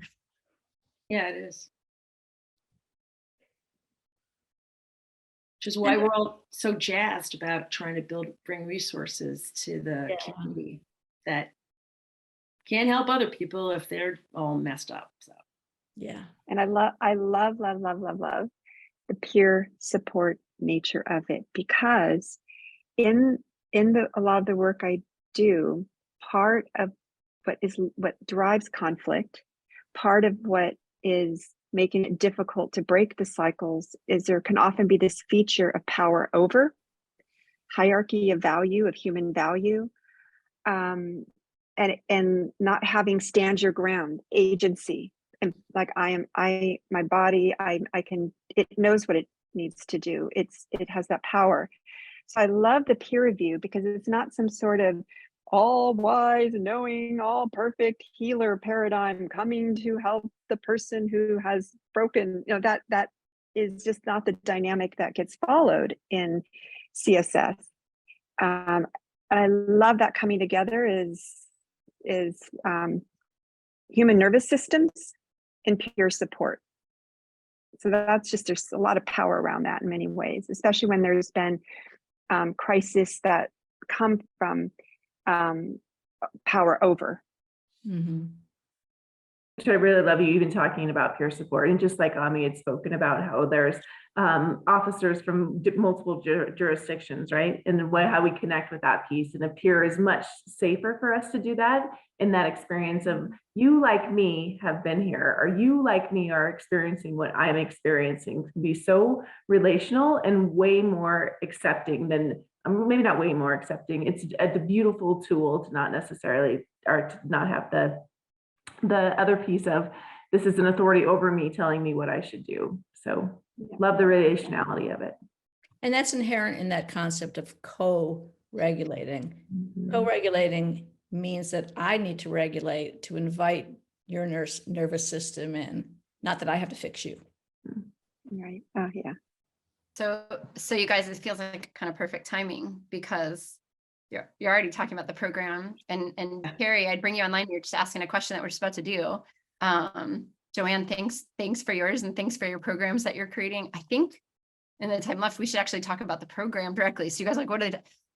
Yeah, it is. Which is why we're all so jazzed about trying to bring resources to the community that can't help other people if they're all messed up. So yeah. And I love the peer support nature of it, because in a lot of the work I do, part of what drives conflict, part of what is making it difficult to break the cycles is there can often be this feature of power over, hierarchy of value, of human value, and not having stand your ground agency. And like my body, it knows what it needs to do. It has that power. So I love the peer review because it's not some sort of all wise, knowing, all perfect healer paradigm coming to help the person who has broken, that is just not the dynamic that gets followed in CSS. And I love that coming together is human nervous systems and peer support. So there's a lot of power around that in many ways, especially when there's been crises that come from power over. Mm-hmm. Which I really love you even talking about peer support, and just like Ami had spoken about how there's officers from multiple jurisdictions, right? And how we connect with that piece, and a peer is much safer for us to do that in that experience of you like me have been here, or you like me are experiencing what I'm experiencing, can be so relational and way more accepting than, maybe not way more accepting. It's a beautiful tool to not necessarily, or to not have the other piece of this is an authority over me telling me what I should do. So love the relationality of it. And that's inherent in that concept of co-regulating. Mm-hmm. Co-regulating means that I need to regulate to invite your nervous system in, not that I have to fix you. Right. Oh, yeah. So you guys, it feels like kind of perfect timing because you're already talking about the program, and Carrie, I'd bring you online. You're just asking a question that we're just about to do. Joanne, thanks for yours, and thanks for your programs that you're creating. I think in the time left, we should actually talk about the program directly. So you guys, like, what are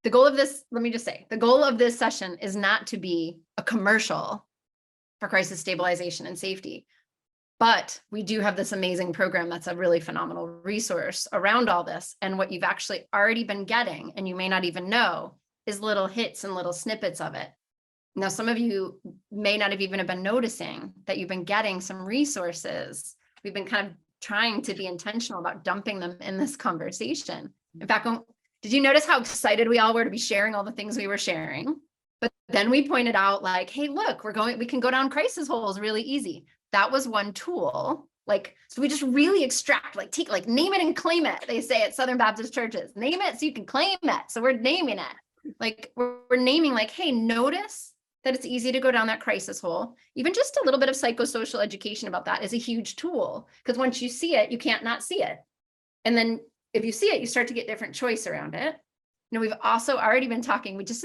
the goal of this? Let me just say, the goal of this session is not to be a commercial for crisis stabilization and safety, but we do have this amazing program that's a really phenomenal resource around all this. And what you've actually already been getting, and you may not even know, is little hits and little snippets of it. Now, some of you may not have even been noticing that you've been getting some resources. We've been kind of trying to be intentional about dumping them in this conversation. In fact, did you notice how excited we all were to be sharing all the things we were sharing? But then we pointed out, like, hey, look, we can go down crisis holes really easy. That was one tool. Like, so we just really extract, name it and claim it. They say at Southern Baptist churches, name it so you can claim it. So we're naming it. Like, we're naming, like, hey, notice that it's easy to go down that crisis hole. Even just a little bit of psychosocial education about that is a huge tool, because once you see it, you can't not see it. And then if you see it, you start to get different choice around it. We've also already been talking, this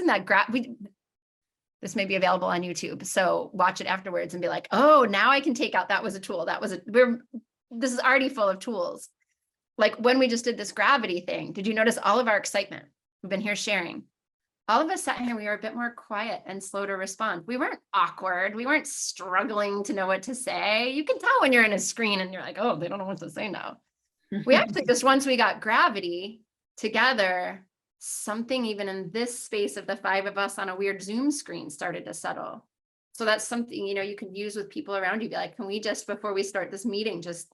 may be available on YouTube, so watch it afterwards and be like, oh, now I can take out, that was a tool. This is already full of tools. Like when we just did this gravity thing, did you notice all of our excitement? We've been here sharing. All of us sat here, we were a bit more quiet and slow to respond. We weren't awkward. We weren't struggling to know what to say. You can tell when you're in a screen and you're like, oh, they don't know what to say now. We actually just, once we got gravity together, something even in this space of the five of us on a weird Zoom screen started to settle. So that's something, you can use with people around you. Be like, can we just, before we start this meeting, just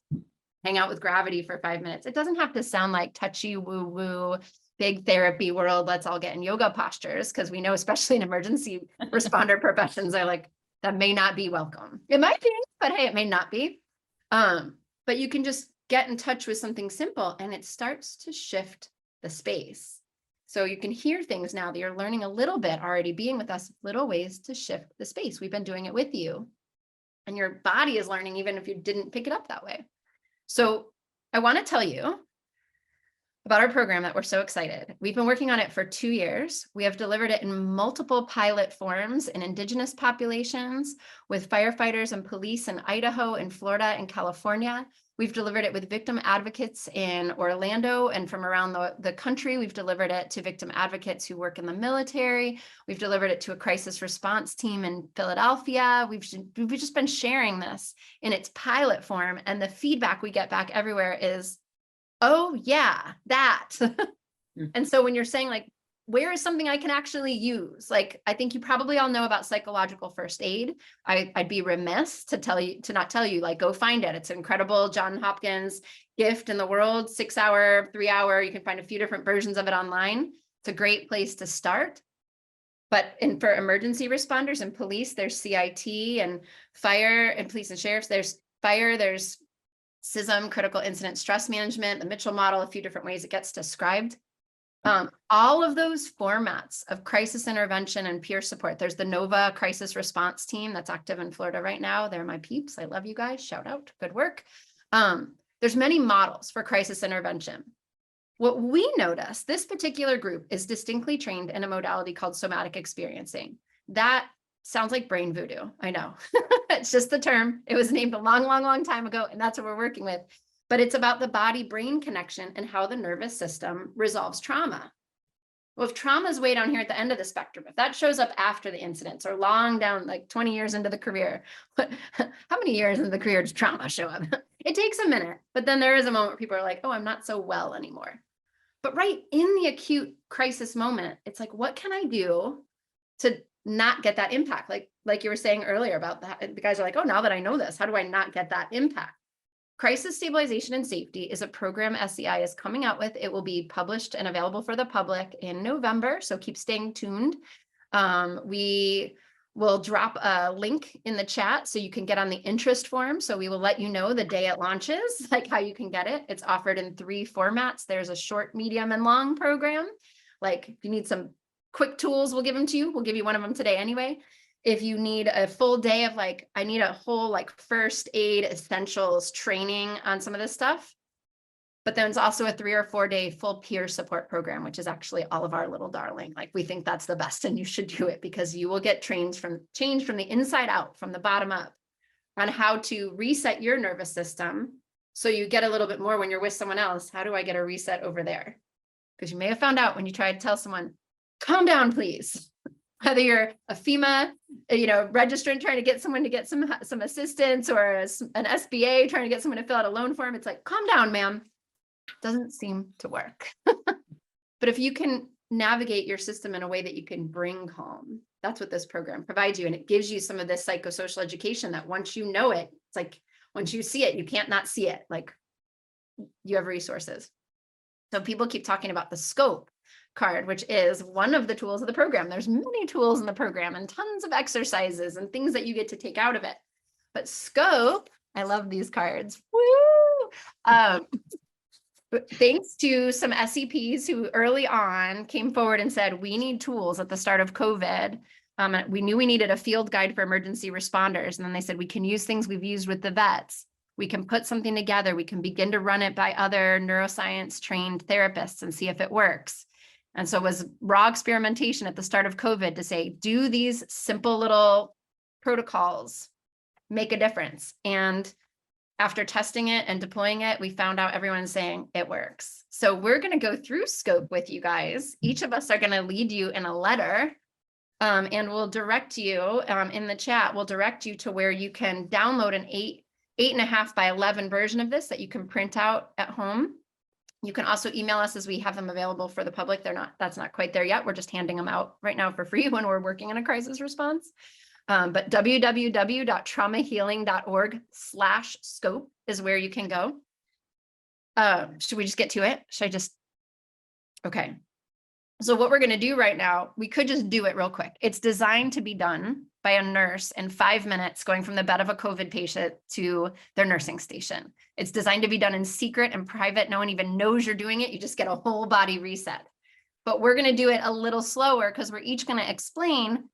hang out with gravity for 5 minutes? It doesn't have to sound like touchy woo woo, big therapy world, let's all get in yoga postures, because we know, especially in emergency responder professions, are like, that may not be welcome. It might be, but hey, it may not be. But you can just get in touch with something simple, and it starts to shift the space. So you can hear things now that you're learning a little bit already, being with us, little ways to shift the space. We've been doing it with you, and your body is learning, even if you didn't pick it up that way. So I want to tell you about our program that we're so excited. We've been working on it for 2 years. We have delivered it in multiple pilot forms in Indigenous populations, with firefighters and police in Idaho and Florida and California. We've delivered it with victim advocates in Orlando and from around the country. We've delivered it to victim advocates who work in the military. We've delivered it to a crisis response team in Philadelphia. We've just been sharing this in its pilot form, and the feedback we get back everywhere is, oh yeah, that. And so when you're saying, like, where is something I can actually use? Like, I think you probably all know about psychological first aid. I'd be remiss to not tell you, like, go find it. It's an incredible Johns Hopkins gift in the world, 6 hour, 3 hour. You can find a few different versions of it online. It's a great place to start. But for emergency responders and police, there's CIT, and fire and police and sheriffs, there's fire, there's CISM, critical incident stress management, the Mitchell model, a few different ways it gets described. All of those formats of crisis intervention and peer support. There's the NOVA crisis response team that's active in Florida right now. They're my peeps. I love you guys. Shout out. Good work. There's many models for crisis intervention. What we notice, this particular group is distinctly trained in a modality called somatic experiencing. That sounds like brain voodoo. I know. It's just the term. It was named a long, long, long time ago, and that's what we're working with. But it's about the body-brain connection and how the nervous system resolves trauma. Well, if trauma is way down here at the end of the spectrum, if that shows up after the incidents or long down, like 20 years into the career, how many years into the career does trauma show up? It takes a minute, but then there is a moment where people are like, oh, I'm not so well anymore. But right in the acute crisis moment, it's like, what can I do to not get that impact? Like you were saying earlier about that, the guys are like, oh, now that I know this, how do I not get that impact? Crisis Stabilization and Safety is a program SCI is coming out with. It will be published and available for the public in November, so keep staying tuned. We will drop a link in the chat so you can get on the interest form. So we will let you know the day it launches, like how you can get it. It's offered in 3 formats. There's a short, medium, and long program. Like if you need some quick tools, we'll give them to you. We'll give you one of them today anyway. If you need a full day of like, I need a whole like first aid essentials training on some of this stuff. But then it's also a 3 or 4 day full peer support program, which is actually all of our little darling. Like we think that's the best and you should do it because you will get changed from the inside out, from the bottom up on how to reset your nervous system. So you get a little bit more when you're with someone else. How do I get a reset over there? Because you may have found out when you try to tell someone, calm down, please. Whether you're a FEMA, registrant trying to get someone to get some assistance or an SBA trying to get someone to fill out a loan form, it's like, calm down, ma'am. Doesn't seem to work. But if you can navigate your system in a way that you can bring calm, that's what this program provides you. And it gives you some of this psychosocial education that once you know it, it's like, once you see it, you can't not see it. Like you have resources. So people keep talking about the scope card, which is one of the tools of the program. There's many tools in the program and tons of exercises and things that you get to take out of it. But scope, I love these cards. Woo! Thanks to some SEPs who early on came forward and said, we need tools at the start of COVID. We knew we needed a field guide for emergency responders. And then they said, we can use things we've used with the vets. We can put something together. We can begin to run it by other neuroscience trained therapists and see if it works. And so it was raw experimentation at the start of COVID to say, do these simple little protocols make a difference? And after testing it and deploying it, we found out everyone's saying it works. So we're going to go through scope with you guys. Each of us are going to lead you in a letter and we'll direct you in the chat. We'll direct you to where you can download an 8.5 by 11 version of this that you can print out at home. You can also email us as we have them available for the public. That's not quite there yet. We're just handing them out right now for free when we're working in a crisis response. But www.traumahealing.org/scope is where you can go. Should we just get to it? Okay. So what we're going to do right now, we could just do it real quick. It's designed to be done by a nurse in 5 minutes, going from the bed of a COVID patient to their nursing station. It's designed to be done in secret and private. No one even knows you're doing it. You just get a whole body reset. But we're going to do it a little slower because we're each going to explain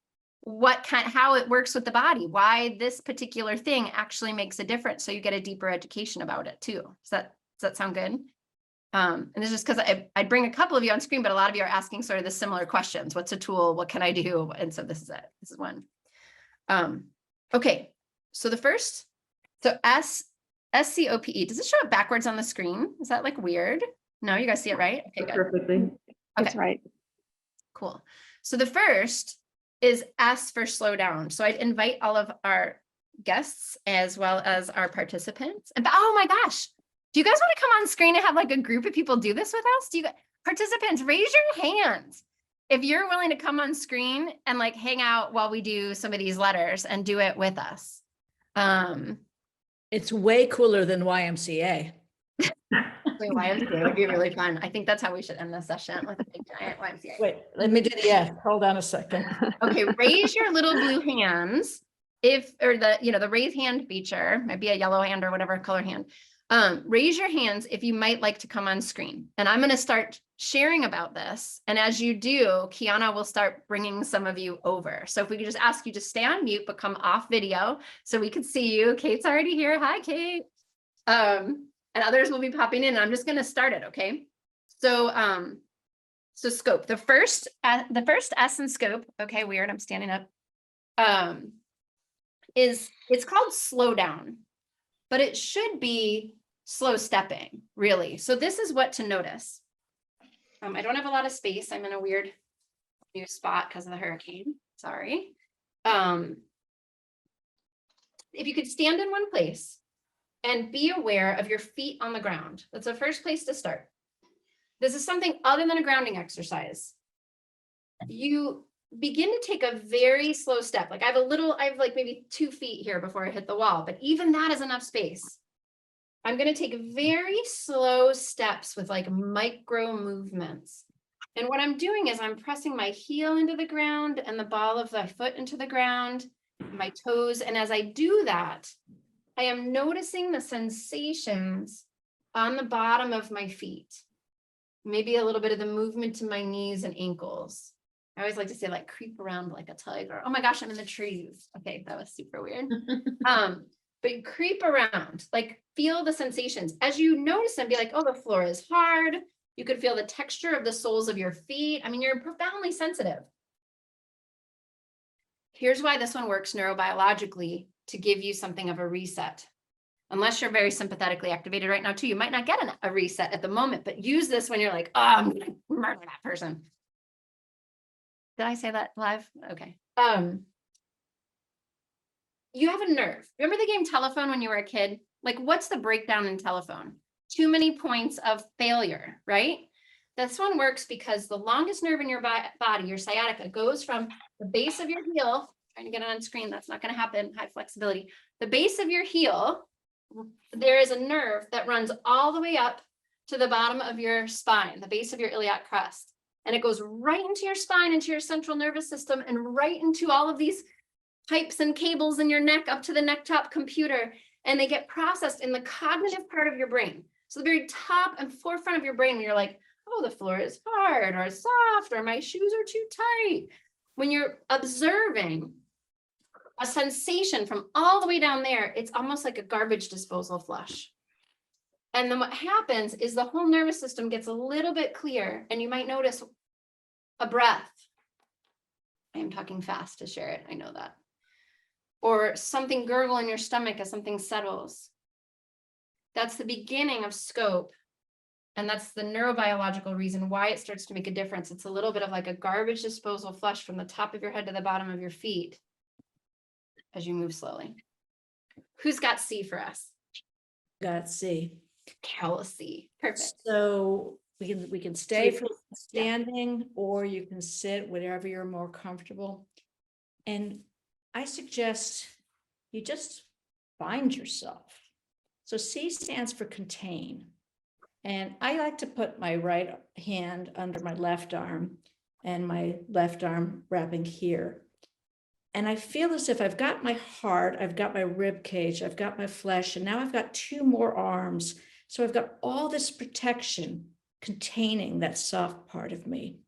how it works with the body, why this particular thing actually makes a difference. So you get a deeper education about it too. Does that sound good? And this is just because I'd bring a couple of you on screen, but a lot of you are asking sort of the similar questions. What's a tool? What can I do? And so this is it. This is one. Okay. So the first, SCOPE, does it show up backwards on the screen? Is that like weird? No, you guys see it right? Okay, good. Perfectly. Okay. That's right. Cool. So the first is S for slow down. So I'd invite all of our guests as well as our participants. And oh my gosh, do you guys want to come on screen and have like a group of people do this with us? Participants, raise your hands if you're willing to come on screen and like hang out while we do some of these letters and do it with us. It's way cooler than YMCA. YMCA would be really fun. I think that's how we should end this session, with a big giant YMCA. Wait, let me do the yes. Hold on a second. Okay, raise your little blue hands. The raise hand feature, might be a yellow hand or whatever color hand. Raise your hands if you might like to come on screen. And I'm going to start sharing about this. And as you do, Kiana will start bringing some of you over. So if we could just ask you to stay on mute, but come off video so we could see you. Kate's already here. Hi, Kate. And others will be popping in. I'm just going to start it. Okay. So, so scope, the first S in scope. Okay. Weird. I'm standing up. It's called slow down, but it should be slow stepping, really. So this is what to notice. I don't have a lot of space. I'm in a weird new spot because of the hurricane. Sorry. If you could stand in one place and be aware of your feet on the ground. That's the first place to start. This is something other than a grounding exercise. You begin to take a very slow step. Like I have like maybe 2 feet here before I hit the wall, but even that is enough space. I'm going to take very slow steps with like micro movements. And what I'm doing is I'm pressing my heel into the ground and the ball of the foot into the ground, my toes. And as I do that, I am noticing the sensations on the bottom of my feet. Maybe a little bit of the movement to my knees and ankles. I always like to say like creep around like a tiger. Oh my gosh, I'm in the trees. Okay, that was super weird. But creep around, like feel the sensations. As you notice them, be like, oh, the floor is hard. You could feel the texture of the soles of your feet. I mean, you're profoundly sensitive. Here's why this one works neurobiologically, to give you something of a reset. Unless you're very sympathetically activated right now too, you might not get a reset at the moment, but use this when you're like, oh, I'm gonna murder that person. Did I say that live? Okay. You have a nerve. Remember the game telephone when you were a kid? Like, what's the breakdown in telephone? Too many points of failure, right? This one works because the longest nerve in your body, your sciatica, goes from the base of your heel. Trying to get it on screen, that's not going to happen. High flexibility. The base of your heel, there is a nerve that runs all the way up to the bottom of your spine, the base of your iliac crest. And it goes right into your spine, into your central nervous system, and right into all of these pipes and cables in your neck up to the neck top computer. And they get processed in the cognitive part of your brain. So the very top and forefront of your brain, when you're like, oh, the floor is hard or soft, or my shoes are too tight. When you're observing a sensation from all the way down there, it's almost like a garbage disposal flush. And then what happens is the whole nervous system gets a little bit clear, and you might notice a breath. I am talking fast to share it, I know that. Or something gurgle in your stomach as something settles. That's the beginning of scope. And that's the neurobiological reason why it starts to make a difference. It's a little bit of like a garbage disposal flush from the top of your head to the bottom of your feet as you move slowly. Who's got C for us? Got C. Cal C. Perfect. So we can stay from standing, or you can sit, whatever you're more comfortable. And I suggest you just find yourself. So C stands for contain. And I like to put my right hand under my left arm and my left arm wrapping here. And I feel as if I've got my heart, I've got my rib cage, I've got my flesh, and now I've got 2 more arms. So I've got all this protection containing that soft part of me.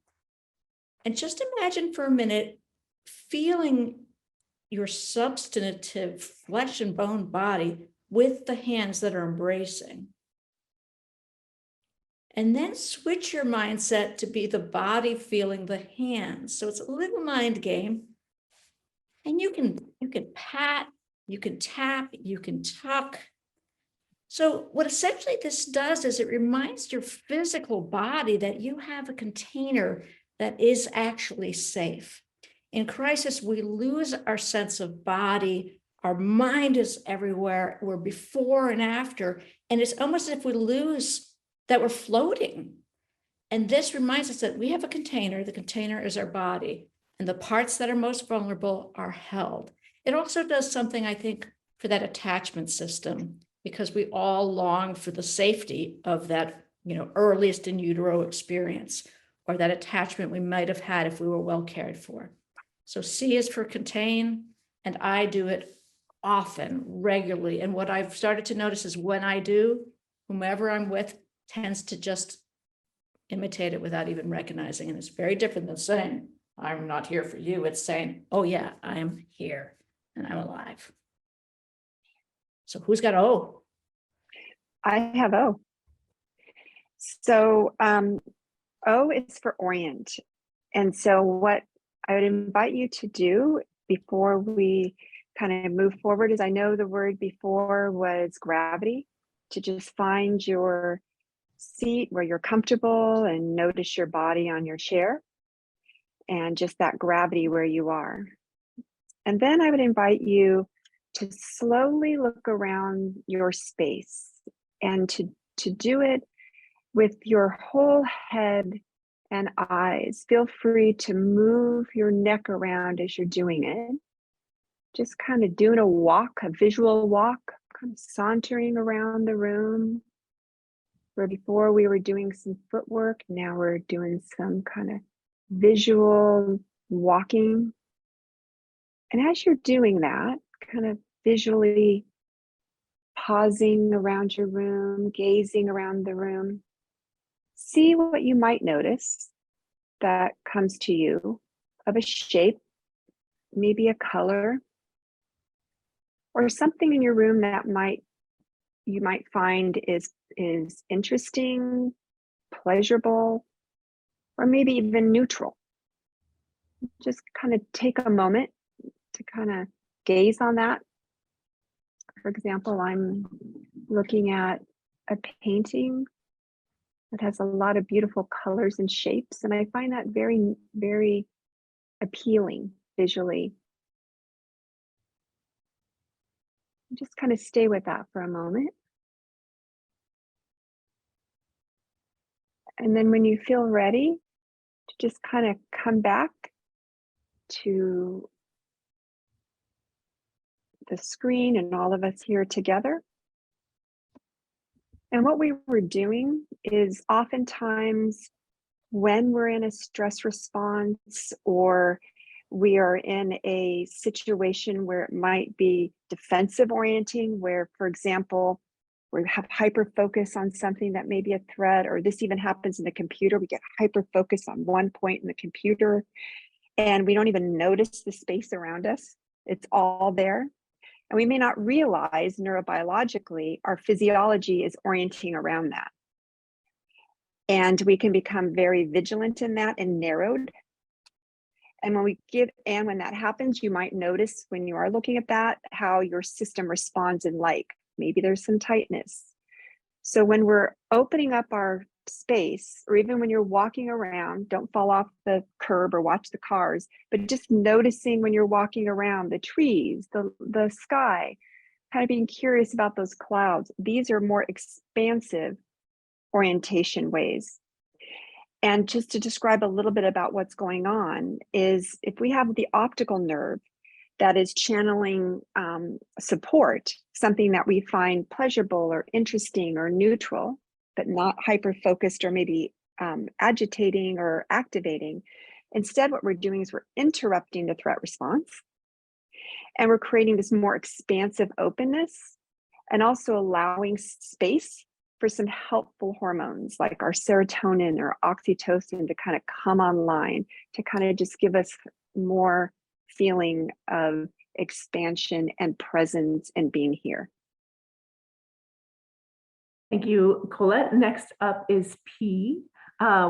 And just imagine for a minute feeling your substantive flesh and bone body with the hands that are embracing. And then switch your mindset to be the body feeling the hands. So it's a little mind game. And you can pat, you can tap, you can tuck. So what essentially this does is it reminds your physical body that you have a container that is actually safe. In crisis, we lose our sense of body. Our mind is everywhere. We're before and after. And it's almost as if we lose that we're floating. And this reminds us that we have a container. The container is our body. And the parts that are most vulnerable are held. It also does something, I think, for that attachment system, because we all long for the safety of that, earliest in utero experience, or that attachment we might have had if we were well cared for. So C is for contain, and I do it often, regularly. And what I've started to notice is when I do, whomever I'm with tends to just imitate it without even recognizing. And it's very different than saying, I'm not here for you. It's saying, oh yeah, I am here and I'm alive. So who's got O? I have O. So O is for Orient. And so what I would invite you to do before we kind of move forward is, I know the word before was gravity, to just find your seat where you're comfortable and notice your body on your chair and just that gravity where you are. And then I would invite you to slowly look around your space and to do it with your whole head and eyes. Feel free to move your neck around as you're doing it. Just kind of doing a walk, a visual walk, kind of sauntering around the room. Where before we were doing some footwork, now we're doing some kind of visual walking. And as you're doing that, kind of visually pausing around your room, gazing around the room, see what you might notice that comes to you of a shape, maybe a color, or something in your room that you might find is interesting, pleasurable, or maybe even neutral. Just kind of take a moment to kind of gaze on that. For example, I'm looking at a painting that has a lot of beautiful colors and shapes, and I find that very, very appealing visually. Just kind of stay with that for a moment. And then when you feel ready, to just kind of come back to the screen and all of us here together. And what we were doing is, oftentimes when we're in a stress response or we are in a situation where it might be defensive orienting, where, for example, we have hyper focus on something that may be a threat, or this even happens in the computer. We get hyper focused on one point in the computer and we don't even notice the space around us. It's all there. And we may not realize neurobiologically our physiology is orienting around that. And we can become very vigilant in that and narrowed. And when that happens, you might notice when you are looking at that, how your system responds in like, maybe there's some tightness. So when we're opening up our space, or even when you're walking around, don't fall off the curb or watch the cars, but just noticing when you're walking around the trees, the sky, kind of being curious about those clouds. These are more expansive orientation ways. And just to describe a little bit about what's going on is, if we have the optical nerve that is channeling support, something that we find pleasurable or interesting or neutral, but not hyper-focused or maybe agitating or activating. Instead, what we're doing is we're interrupting the threat response, and we're creating this more expansive openness, and also allowing space for some helpful hormones like our serotonin or oxytocin to kind of come online, to kind of just give us more feeling of expansion and presence and being here. Thank you, Colette. Next up is P,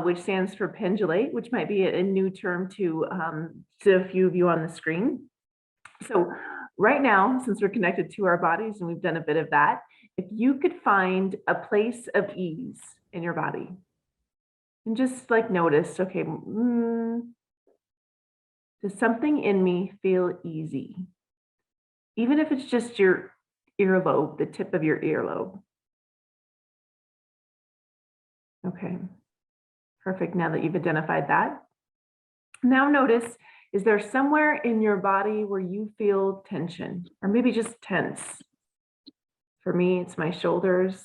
which stands for pendulate, which might be a new term to a few of you on the screen. So right now, since we're connected to our bodies and we've done a bit of that, if you could find a place of ease in your body and just like notice, okay, does something in me feel easy? Even if it's just your earlobe, the tip of your earlobe. Okay, perfect. Now that you've identified that, now notice, is there somewhere in your body where you feel tension or maybe just tense? For me, it's my shoulders,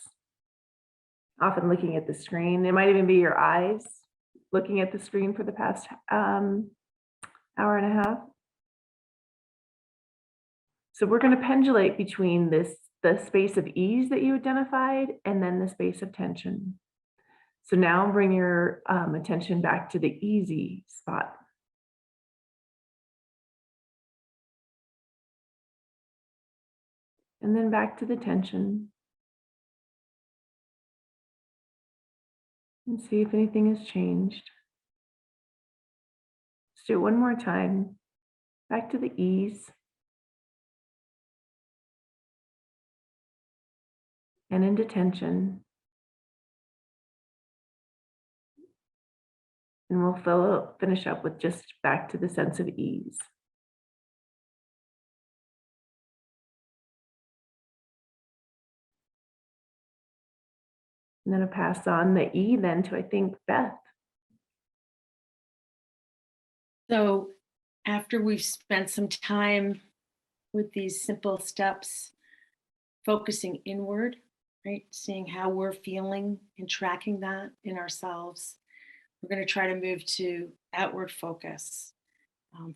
often looking at the screen. It might even be your eyes looking at the screen for the past hour and a half. So we're going to pendulate between the space of ease that you identified and then the space of tension. So now bring your attention back to the easy spot. And then back to the tension. And see if anything has changed. Let's do it one more time. Back to the ease. And into tension. And we'll finish up with just back to the sense of ease. And then I'll pass on the E then to, I think, Beth. So after we've spent some time with these simple steps, focusing inward, right? Seeing how we're feeling and tracking that in ourselves. We're going to try to move to outward focus,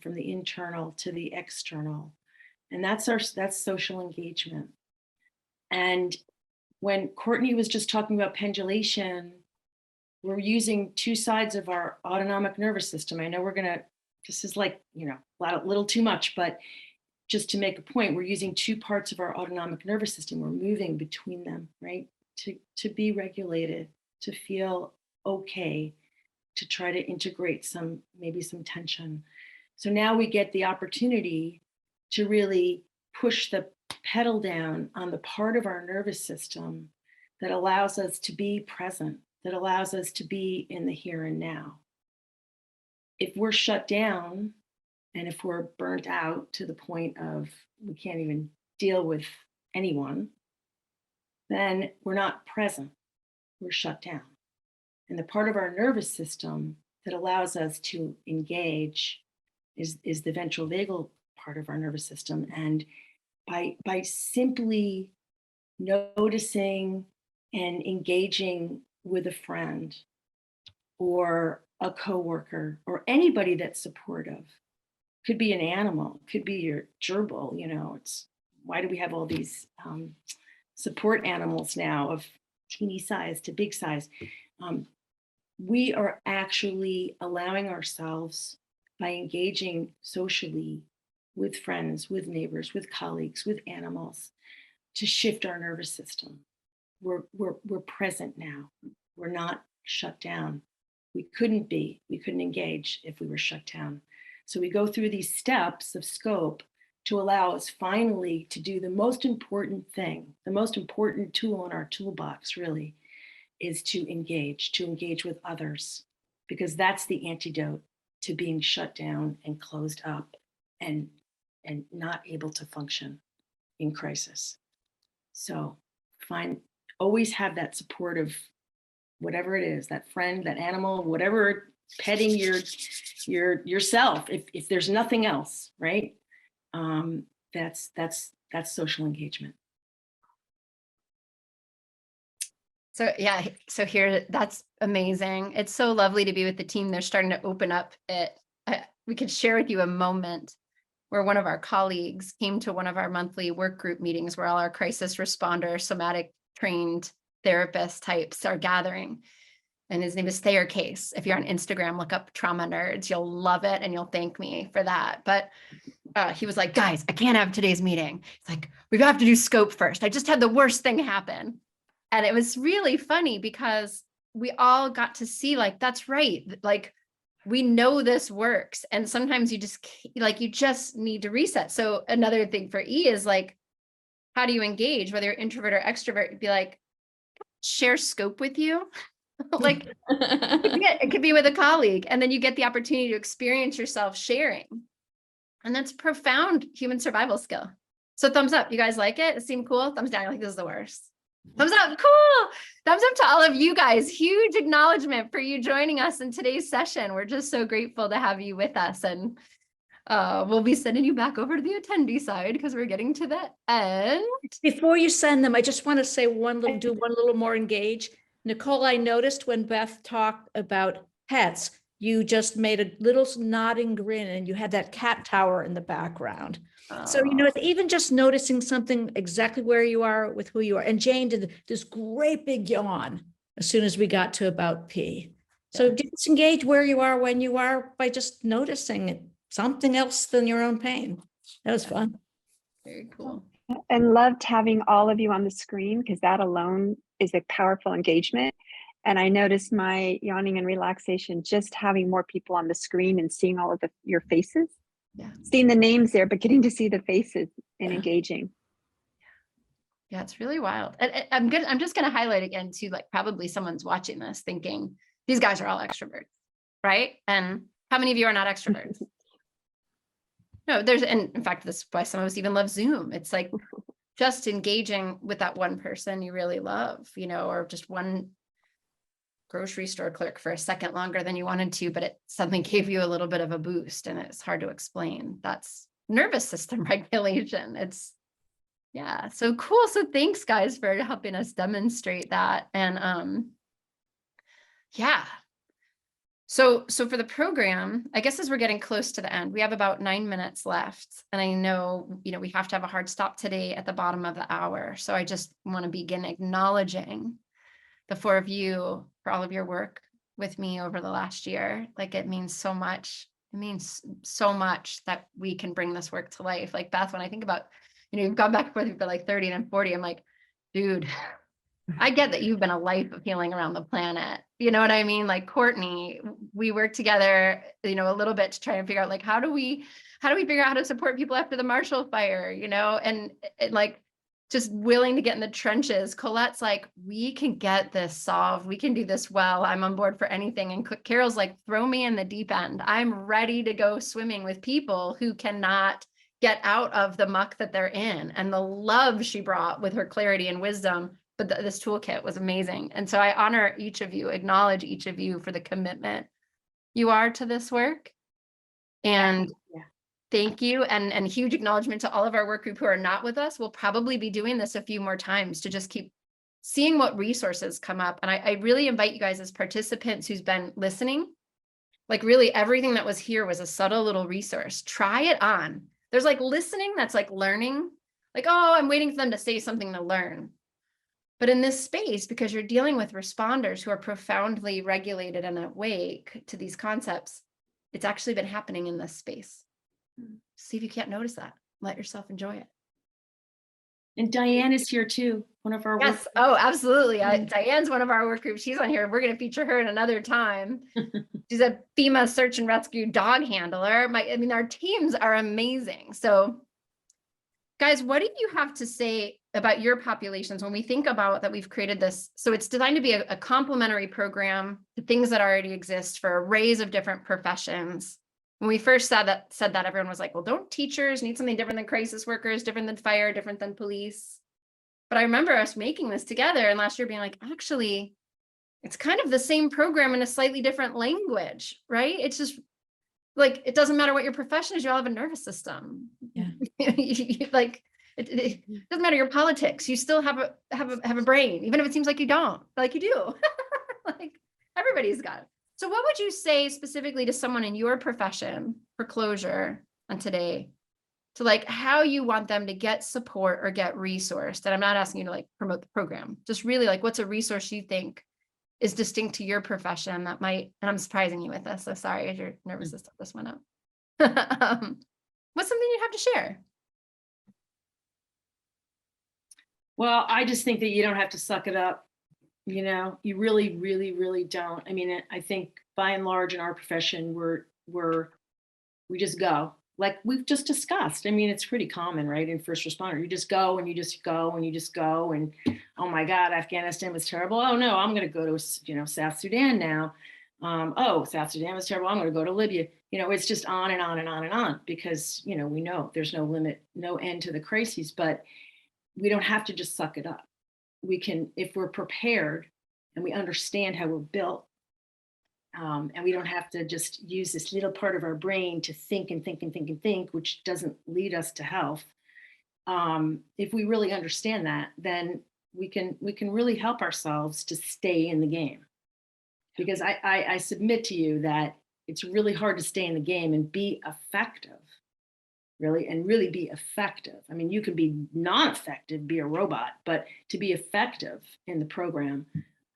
from the internal to the external. And that's social engagement. And when Courtney was just talking about pendulation, we're using two sides of our autonomic nervous system. I know this is like, a little too much, but just to make a point, we're using two parts of our autonomic nervous system. We're moving between them, right? To be regulated, to feel okay, to try to integrate maybe some tension. So now we get the opportunity to really push the pedal down on the part of our nervous system that allows us to be present, that allows us to be in the here and now. If we're shut down and if we're burnt out to the point of we can't even deal with anyone, then we're not present, we're shut down. And the part of our nervous system that allows us to engage is the ventral vagal part of our nervous system. And by simply noticing and engaging with a friend or a coworker or anybody that's supportive, could be an animal, could be your gerbil, it's why do we have all these support animals now of teeny size to big size? We are actually allowing ourselves, by engaging socially with friends, with neighbors, with colleagues, with animals, to shift our nervous system. We're present now. We're not shut down. We couldn't engage if we were shut down. So we go through these steps of scope to allow us finally to do the most important thing, the most important tool in our toolbox really is to engage with others, because that's the antidote to being shut down and closed up and not able to function in crisis. So always have that support of whatever it is, that friend, that animal, whatever, petting yourself, if there's nothing else, right? That's social engagement. So yeah, so here, that's amazing. It's so lovely to be with the team. They're starting to open up it. We could share with you a moment where one of our colleagues came to one of our monthly work group meetings where all our crisis responder, somatic trained therapist types are gathering. And his name is Case. If you're on Instagram, look up Trauma Nerds. You'll love it and you'll thank me for that. But he was like, guys, I can't have today's meeting. It's like, we have to do scope first. I just had the worst thing happen. And it was really funny because we all got to see, like, that's right. Like, we know this works. And sometimes you just need to reset. So another thing for E is like, how do you engage, whether you're introvert or extrovert? Be like, share scope with you. Like it could be with a colleague, and then you get the opportunity to experience yourself sharing. And that's profound human survival skill. So thumbs up. You guys like it? It seemed cool. Thumbs down. You're like, this is the worst. Thumbs up. Cool. Thumbs up to all of you guys. Huge acknowledgement for you joining us in today's session. We're just so grateful to have you with us. And we'll be sending you back over to the attendee side because we're getting to the end. Before you send them, I just want to say do one little more engage. Nicole, I noticed when Beth talked about pets, you just made a little nodding grin and you had that cat tower in the background. So, you know, it's even just noticing something exactly where you are with who you are. And Jane did this great big yawn as soon as we got to about P. So disengage where you are when you are by just noticing something else than your own pain. That was fun. Very cool. And loved having all of you on the screen, because that alone is a powerful engagement. And I noticed my yawning and relaxation just having more people on the screen and seeing all of your faces. Yeah. Seeing the names there, but getting to see the faces and engaging. Yeah, it's really wild. And I'm just going to highlight again too, like probably someone's watching this thinking these guys are all extroverts, right? And how many of you are not extroverts? No, and in fact, this is why some of us even love Zoom. It's like just engaging with that one person you really love, you know, or just one grocery store clerk for a second longer than you wanted to, but it suddenly gave you a little bit of a boost, and it's hard to explain. That's nervous system regulation. It's, yeah, so cool. So thanks guys for helping us demonstrate that. And yeah. So for the program, I guess as we're getting close to the end, we have about 9 minutes left. And I know, you know, we have to have a hard stop today at the bottom of the hour. So I just want to begin acknowledging the four of you for all of your work with me over the last year. Like, it means so much. It means so much that we can bring this work to life. Like Beth, when I think about, you know, you've gone back and forth, you've been like 30 and 40. I'm like, dude, I get that you've been a life of healing around the planet. You know what I mean? Like Courtney, we work together, you know, a little bit to try and figure out like, how do we figure out how to support people after the Marshall Fire, you know, and like just willing to get in the trenches. Colette's like, we can get this solved. We can do this well. I'm on board for anything. And Carol's like, throw me in the deep end. I'm ready to go swimming with people who cannot get out of the muck that they're in. And the love she brought with her clarity and wisdom. But this toolkit was amazing. And so I honor each of you, acknowledge each of you for the commitment you are to this work. And thank you. And huge acknowledgement to all of our work group who are not with us. We'll probably be doing this a few more times to just keep seeing what resources come up. And I really invite you guys as participants who's been listening, like really everything that was here was a subtle little resource. Try it on. There's like listening that's like learning, like, oh, I'm waiting for them to say something to learn. But in this space, because you're dealing with responders who are profoundly regulated and awake to these concepts, it's actually been happening in this space. See if you can't notice that. Let yourself enjoy it. And Diane is here too, one of our Yes. Oh, absolutely. Diane's one of our work groups. She's on here. We're going to feature her in another time. She's a FEMA search and rescue dog handler. I mean, our teams are amazing. So guys, what do you have to say about your populations when we think about that we've created this? So it's designed to be a complementary program to things that already exist for arrays of different professions. When we first said that, everyone was like, well, don't teachers need something different than crisis workers, different than fire, different than police? But I remember us making this together and last year being like, actually, it's kind of the same program in a slightly different language, right? It's just like, it doesn't matter what your profession is, you all have a nervous system. Yeah. Like, it doesn't matter your politics, you still have a brain, even if it seems like you don't, like you do. Like everybody's got it. So what would you say specifically to someone in your profession for closure on today, to like how you want them to get support or get resourced? And I'm not asking you to like promote the program, just really like what's a resource you think is distinct to your profession that might, and I'm surprising you with this, so sorry as your nervous system just went up. What's something you have to share? Well, I just think that you don't have to suck it up. You know, you really, really, really don't. I mean, I think by and large in our profession, we just go, like we've just discussed. I mean, it's pretty common, right? In first responder, you just go and you just go and you just go. And oh my God, Afghanistan was terrible. Oh no, I'm going to go to, you know, South Sudan now. Oh, South Sudan was terrible. I'm going to go to Libya. You know, it's just on and on and on and on because, you know, we know there's no limit, no end to the crises, but we don't have to just suck it up. We can, if we're prepared and we understand how we're built, and we don't have to just use this little part of our brain to think and think and think and think, which doesn't lead us to health. If we really understand that, then we can really help ourselves to stay in the game. Because I submit to you that it's really hard to stay in the game and be effective, really, and really be effective. I mean, you can be non-effective, be a robot, but to be effective in the program,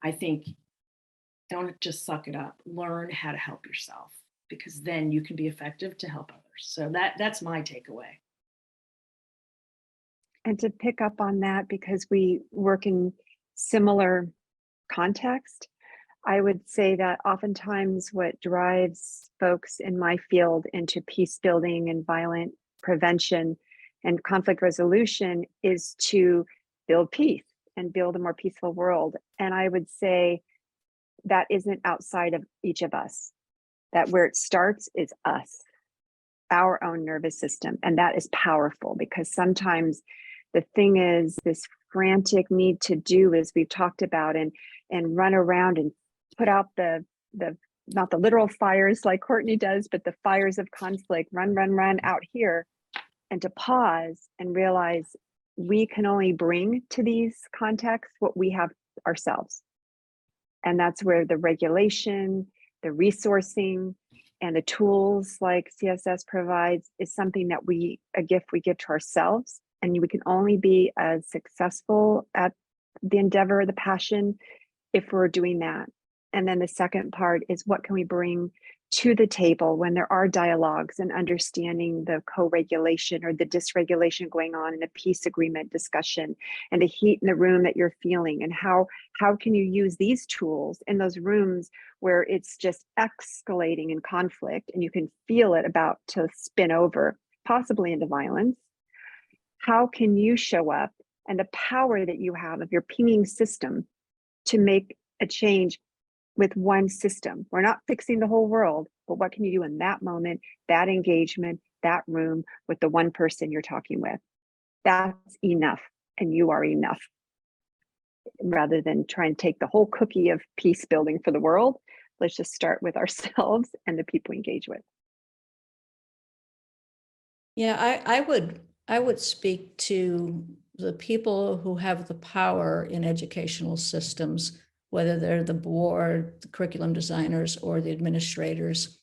I think, don't just suck it up. Learn how to help yourself, because then you can be effective to help others. So that's my takeaway. And to pick up on that, because we work in similar context, I would say that oftentimes what drives folks in my field into peace building and violent prevention and conflict resolution is to build peace and build a more peaceful world. And I would say that isn't outside of each of us, that where it starts is us, our own nervous system. And that is powerful, because sometimes the thing is this frantic need to do, as we've talked about, and run around and put out the not the literal fires like Courtney does, but the fires of conflict, run out here, and to pause and realize we can only bring to these contexts what we have ourselves. And that's where the regulation, the resourcing, and the tools like CSS provides is something that a gift we give to ourselves. And we can only be as successful at the endeavor, the passion, if we're doing that. And then the second part is, what can we bring to the table when there are dialogues and understanding the co-regulation or the dysregulation going on in a peace agreement discussion, and the heat in the room that you're feeling, and how can you use these tools in those rooms where it's just escalating in conflict and you can feel it about to spin over, possibly into violence. How can you show up, and the power that you have of your pinging system to make a change with one system? We're not fixing the whole world, but what can you do in that moment, that engagement, that room with the one person you're talking with? That's enough, and you are enough. Rather than try and take the whole cookie of peace building for the world, let's just start with ourselves and the people we engage with. Yeah, I would speak to the people who have the power in educational systems, whether they're the board, the curriculum designers, or the administrators.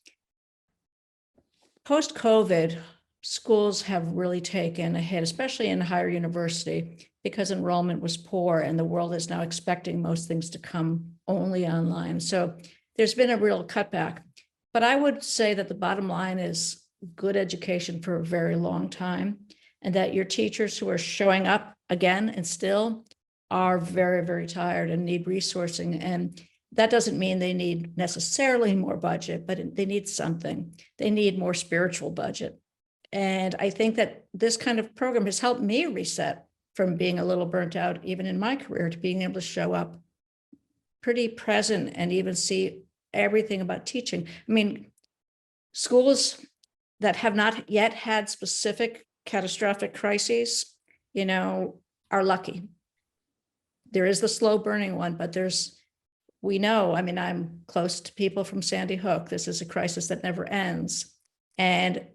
Post-COVID, schools have really taken a hit, especially in higher university, because enrollment was poor and the world is now expecting most things to come only online. So there's been a real cutback. But I would say that the bottom line is good education for a very long time, and that your teachers who are showing up again and still are very, very tired and need resourcing. And that doesn't mean they need necessarily more budget, but they need something. They need more spiritual budget. And I think that this kind of program has helped me reset from being a little burnt out, even in my career, to being able to show up pretty present and even see everything about teaching. I mean, schools that have not yet had specific catastrophic crises, are lucky. There is the slow burning one, but we know, I mean, I'm close to people from Sandy Hook. This is a crisis that never ends. And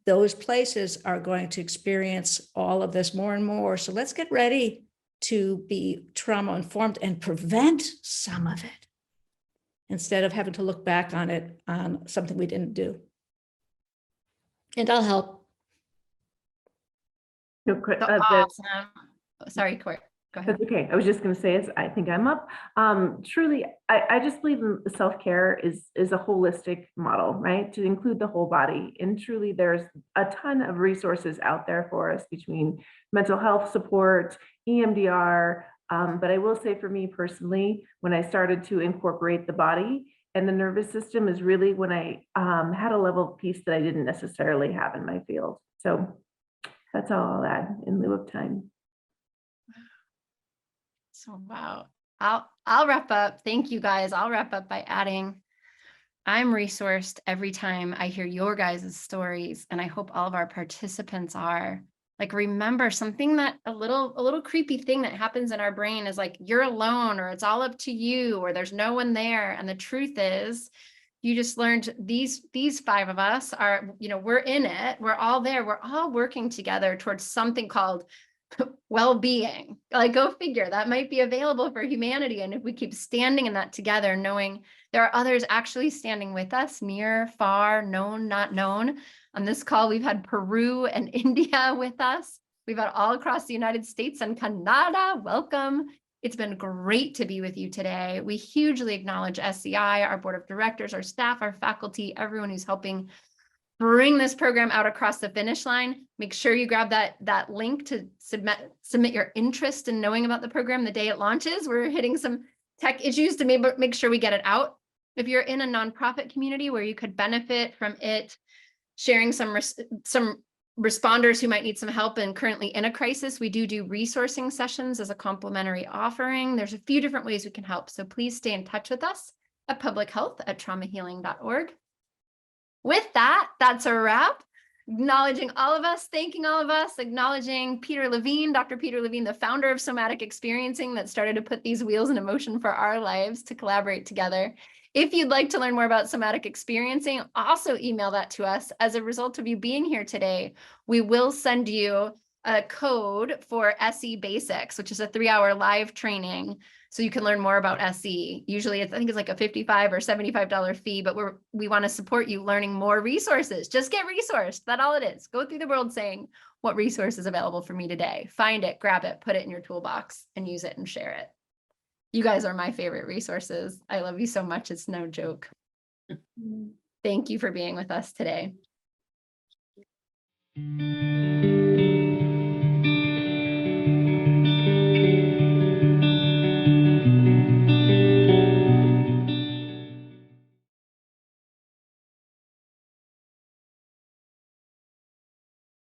those places are going to experience all of this more and more. So let's get ready to be trauma informed and prevent some of it, instead of having to look back on it on something we didn't do. And I'll help. No, Awesome. Sorry, Court. Go ahead. That's okay. I was just going to say, I think I'm up. Truly, I just believe in self-care is a holistic model, right? To include the whole body. And truly, there's a ton of resources out there for us between mental health support, EMDR. But I will say, for me personally, when I started to incorporate the body and the nervous system, is really when I had a level of peace that I didn't necessarily have in my field. So that's all I'll add in lieu of time. So, wow. I'll wrap up. Thank you, guys. I'll wrap up by adding, I'm resourced every time I hear your guys' stories, and I hope all of our participants are. Like, remember something that a little creepy thing that happens in our brain is like, you're alone, or it's all up to you, or there's no one there. And the truth is, you just learned these 5 of us are, we're in it. We're all there. We're all working together towards something called well-being. Like, go figure, that might be available for humanity. And if we keep standing in that together, knowing There are others actually standing with us, near, far, known, not known. On this call, we've had Peru and India with us. We've had all across the United States and Canada. Welcome. It's been great to be with you today. We hugely acknowledge SCI, our board of directors, our staff, our faculty, everyone who's helping bring this program out across the finish line. Make sure you grab that link to submit your interest in knowing about the program the day it launches. We're hitting some tech issues to make sure we get it out. If you're in a nonprofit community where you could benefit from it, sharing some responders who might need some help and currently in a crisis, we do resourcing sessions as a complimentary offering. There's a few different ways we can help. So please stay in touch with us at publichealth@traumahealing.org. With that, that's a wrap. Acknowledging all of us, thanking all of us, acknowledging Peter Levine, Dr. Peter Levine, the founder of Somatic Experiencing, that started to put these wheels in motion for our lives to collaborate together. If you'd like to learn more about Somatic Experiencing, also email that to us. As a result of you being here today, we will send you a code for SE Basics, which is a 3-hour live training. So you can learn more about SE. Usually I think it's like a $55 or $75 fee, but we want to support you learning more resources. Just get resourced. That's all it is. Go through the world saying, what resource is available for me today? Find it, grab it, put it in your toolbox and use it and share it. You guys are my favorite resources. I love you so much. It's no joke. Thank you for being with us today.